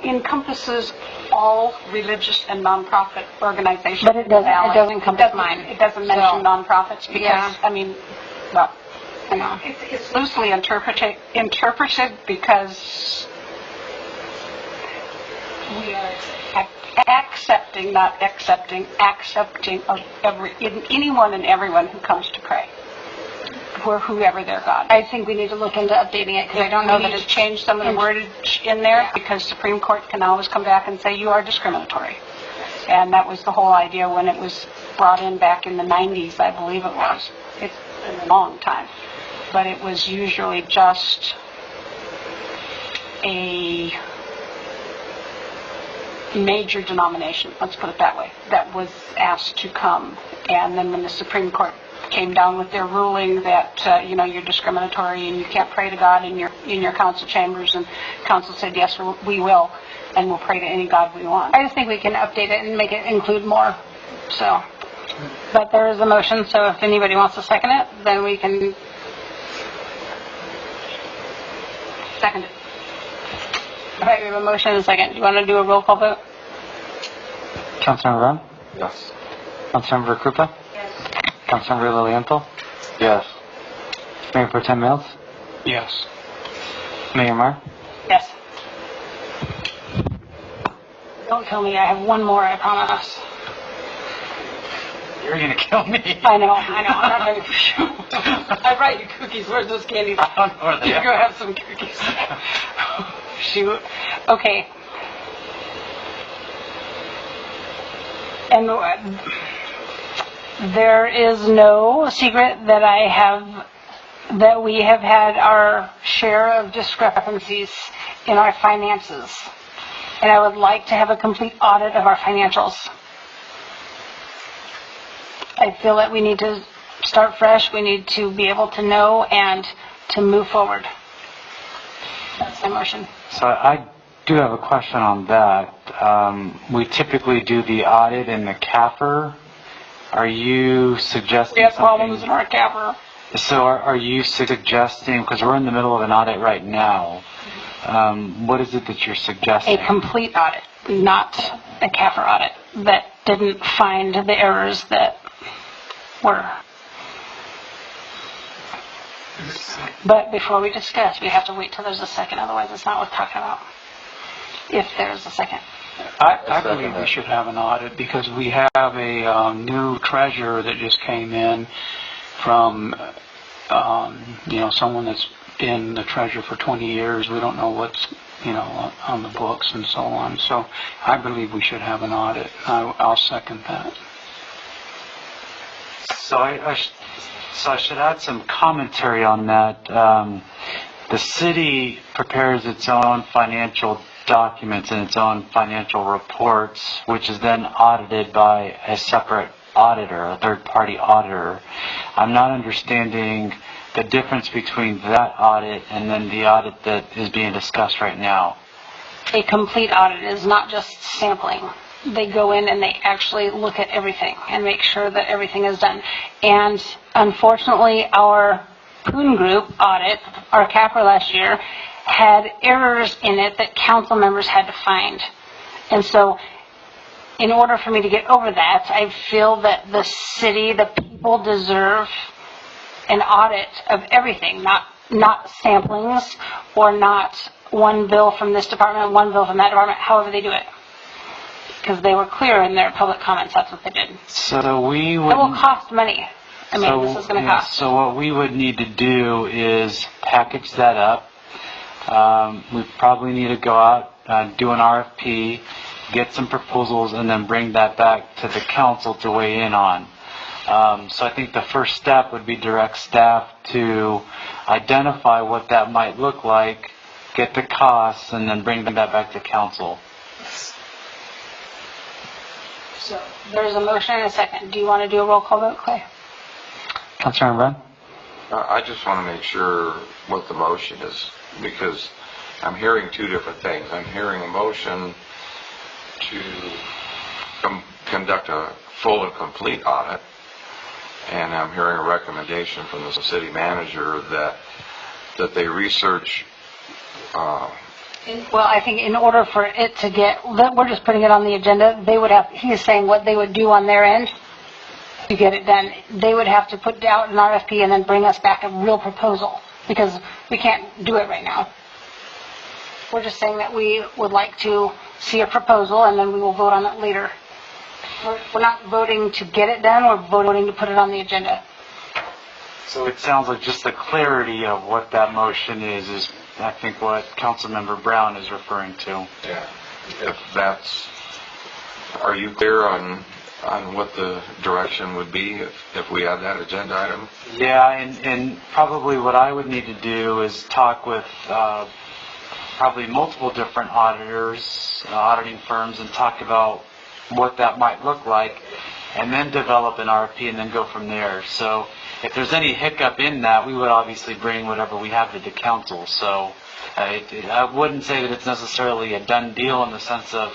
encompasses all religious and nonprofit organizations. But it doesn't encompass mine. It doesn't mention nonprofits because, yeah. I mean, well, I know. It's loosely interpreted because we are accepting of anyone and everyone who comes to pray, for whoever their God. I think we need to look into updating it because I don't know that it's changed some of the wordage in there because Supreme Court can always come back and say you are discriminatory. And that was the whole idea when it was brought in back in the 90s, I believe it was. It's been a long time. But it was usually just a major denomination, let's put it that way, that was asked to come. And then when the Supreme Court came down with their ruling that you're discriminatory and you can't pray to God in your council chambers, and council said yes, we will, and we'll pray to any God we want. I just think we can update it and make it include more. So, but there is a motion, so if anybody wants to second it, then we can second it. All right, we have a motion and a second. Do you want to do a roll call vote? Councilmember Ron? Yes. Councilmember Krupa? Yes. Councilmember Lilienthal? Yes. Mayor Pro Tem Mills? Yes. Mayor Marr? Yes. Don't kill me. I have one more, I promise. You're going to kill me. I know. I'm not ready for you. I brought you cookies. Where's those candies? I don't know where they are. Go have some cookies. Shoot. Okay. And there is no secret that we have had our share of discrepancies in our finances. And I would like to have a complete audit of our financials. I feel that we need to start fresh. We need to be able to know and to move forward. That's my motion. So I do have a question on that. We typically do the audit in the CAFR. Are you suggesting we have something? problems in our CAFR. So are you suggesting, because we're in the middle of an audit right now, what is it that you're suggesting? A complete audit, not a CAFR audit that didn't find the errors that were. But before we discuss, we have to wait till there's a second, otherwise it's not worth talking about. If there's a second. I believe we should have an audit because we have a new treasurer that just came in from, someone that's been the treasurer for 20 years. We don't know what's, on the books and so on. So I believe we should have an audit. I'll second that. So I should add some commentary on that. The city prepares its own financial documents and its own financial reports, which is then audited by a separate auditor, a third-party auditor. I'm not understanding the difference between that audit and then the audit that is being discussed right now. a complete audit. It is not just sampling. They go in and they actually look at everything and make sure that everything is done. And unfortunately, our Poon Group audit, our capper last year, had errors in it that council members had to find. And so, in order for me to get over that, I feel that the city, the people deserve an audit of everything, not samplings or not one bill from this department, one bill from that department, however they do it. Because they were clear in their public comments, that's what they did. So we would... It will cost money. I mean, this is going to cost. So what we would need to do is package that up. We probably need to go out, do an RFP, get some proposals, and then bring that back to the council to weigh in on. So I think the first step would be direct staff to identify what that might look like, get the costs, and then bring that back to council. So there's a motion and a second. Do you want to do a roll call vote, Clay? Councilmember Brown? I just want to make sure what the motion is, because I'm hearing two different things. I'm hearing a motion to conduct a full and complete audit, and I'm hearing a recommendation from the city manager that they research. Well, I think in order for it to get, we're just putting it on the agenda, they would have, he's saying what they would do on their end to get it done. They would have to put out an RFP and then bring us back a real proposal, because we can't do it right now. We're just saying that we would like to see a proposal, and then we will vote on it later. We're not voting to get it done, we're voting to put it on the agenda. So it sounds like just the clarity of what that motion is I think what Councilmember Brown is referring to. Yeah. If that's, are you clear on what the direction would be if we had that agenda item? Yeah, and probably what I would need to do is talk with probably multiple different auditors, auditing firms, and talk about what that might look like, and then develop an RFP and then go from there. So if there's any hiccup in that, we would obviously bring whatever we have to the council. So I wouldn't say that it's necessarily a done deal in the sense of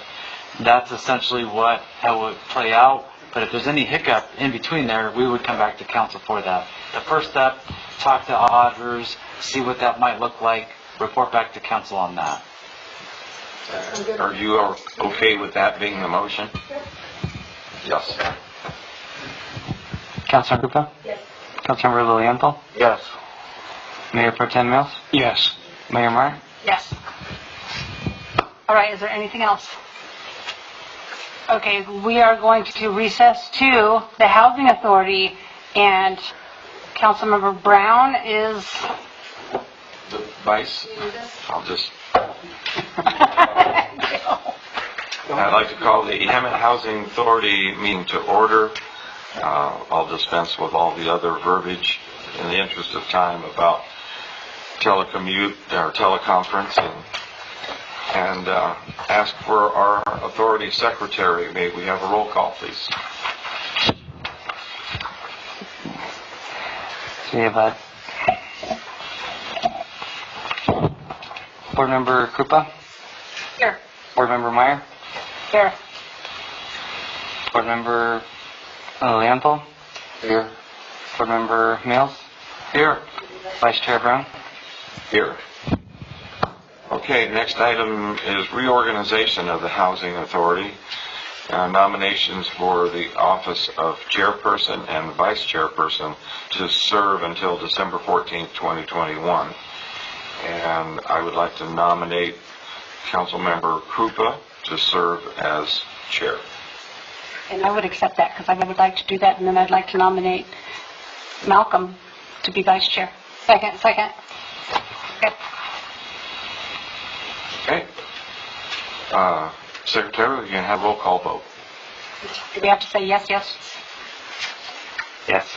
that's essentially how it would play out. But if there's any hiccup in between there, we would come back to council for that. The first step, talk to auditors, see what that might look like, report back to council on that. Are you okay with that being the motion? Yes. Councilmember Krupa? Yes. Councilmember Lilienthal? Yes. Mayor Pro Tem Mills? Yes. Mayor Meyer? Yes. All right, is there anything else? Okay, we are going to recess to the Housing Authority, and Councilmember Brown is... The vice? I'll just... I'd like to call the Hemet Housing Authority meeting to order. I'll dispense with all the other verbiage in the interest of time about telecommute or teleconference, and ask for our authority secretary. May we have a roll call, please? So we have Board Member Krupa? Here. Board Member Meyer? Here. Board Member Lilienthal? Here. Board Member Mills? Here. Vice Chair Brown? Here. Okay, next item is reorganization of the Housing Authority. Nominations for the office of chairperson and vice chairperson to serve until December 14th, 2021. And I would like to nominate Councilmember Krupa to serve as chair. And I would accept that, because I would like to do that, and then I'd like to nominate Malcolm to be vice chair. Second. Okay. Okay. Secretary, we can have roll call vote. Do we have to say yes, yes? Yes.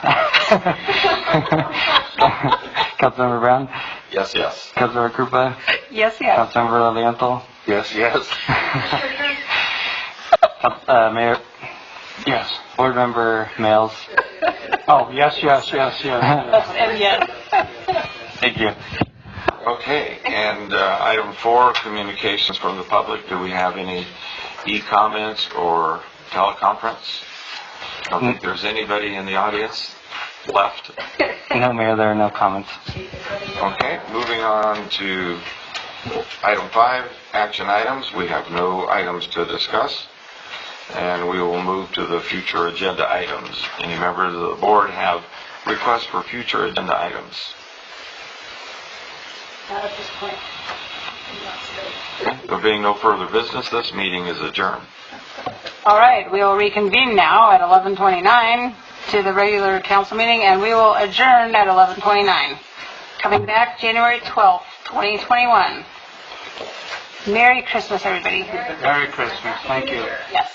Councilmember Brown? Yes, yes. Councilmember Krupa? Yes, yes. Councilmember Lilienthal? Yes, yes. Mayor? Yes. Board Member Mills? Oh, yes. And yes. Thank you. Okay, and item 4, communications from the public. Do we have any e-comments or teleconference? I don't think there's anybody in the audience left. No, Mayor, there are no comments. Okay, moving on to item 5, action items. We have no items to discuss, and we will move to the future agenda items. Any members of the board have requests for future agenda items? Not at this point. Okay, there being no further business, this meeting is adjourned. All right, we will reconvene now at 11:29 to the regular council meeting, and we will adjourn at 11:29. Coming back January 12th, 2021. Merry Christmas, everybody. Merry Christmas. Thank you. Yes.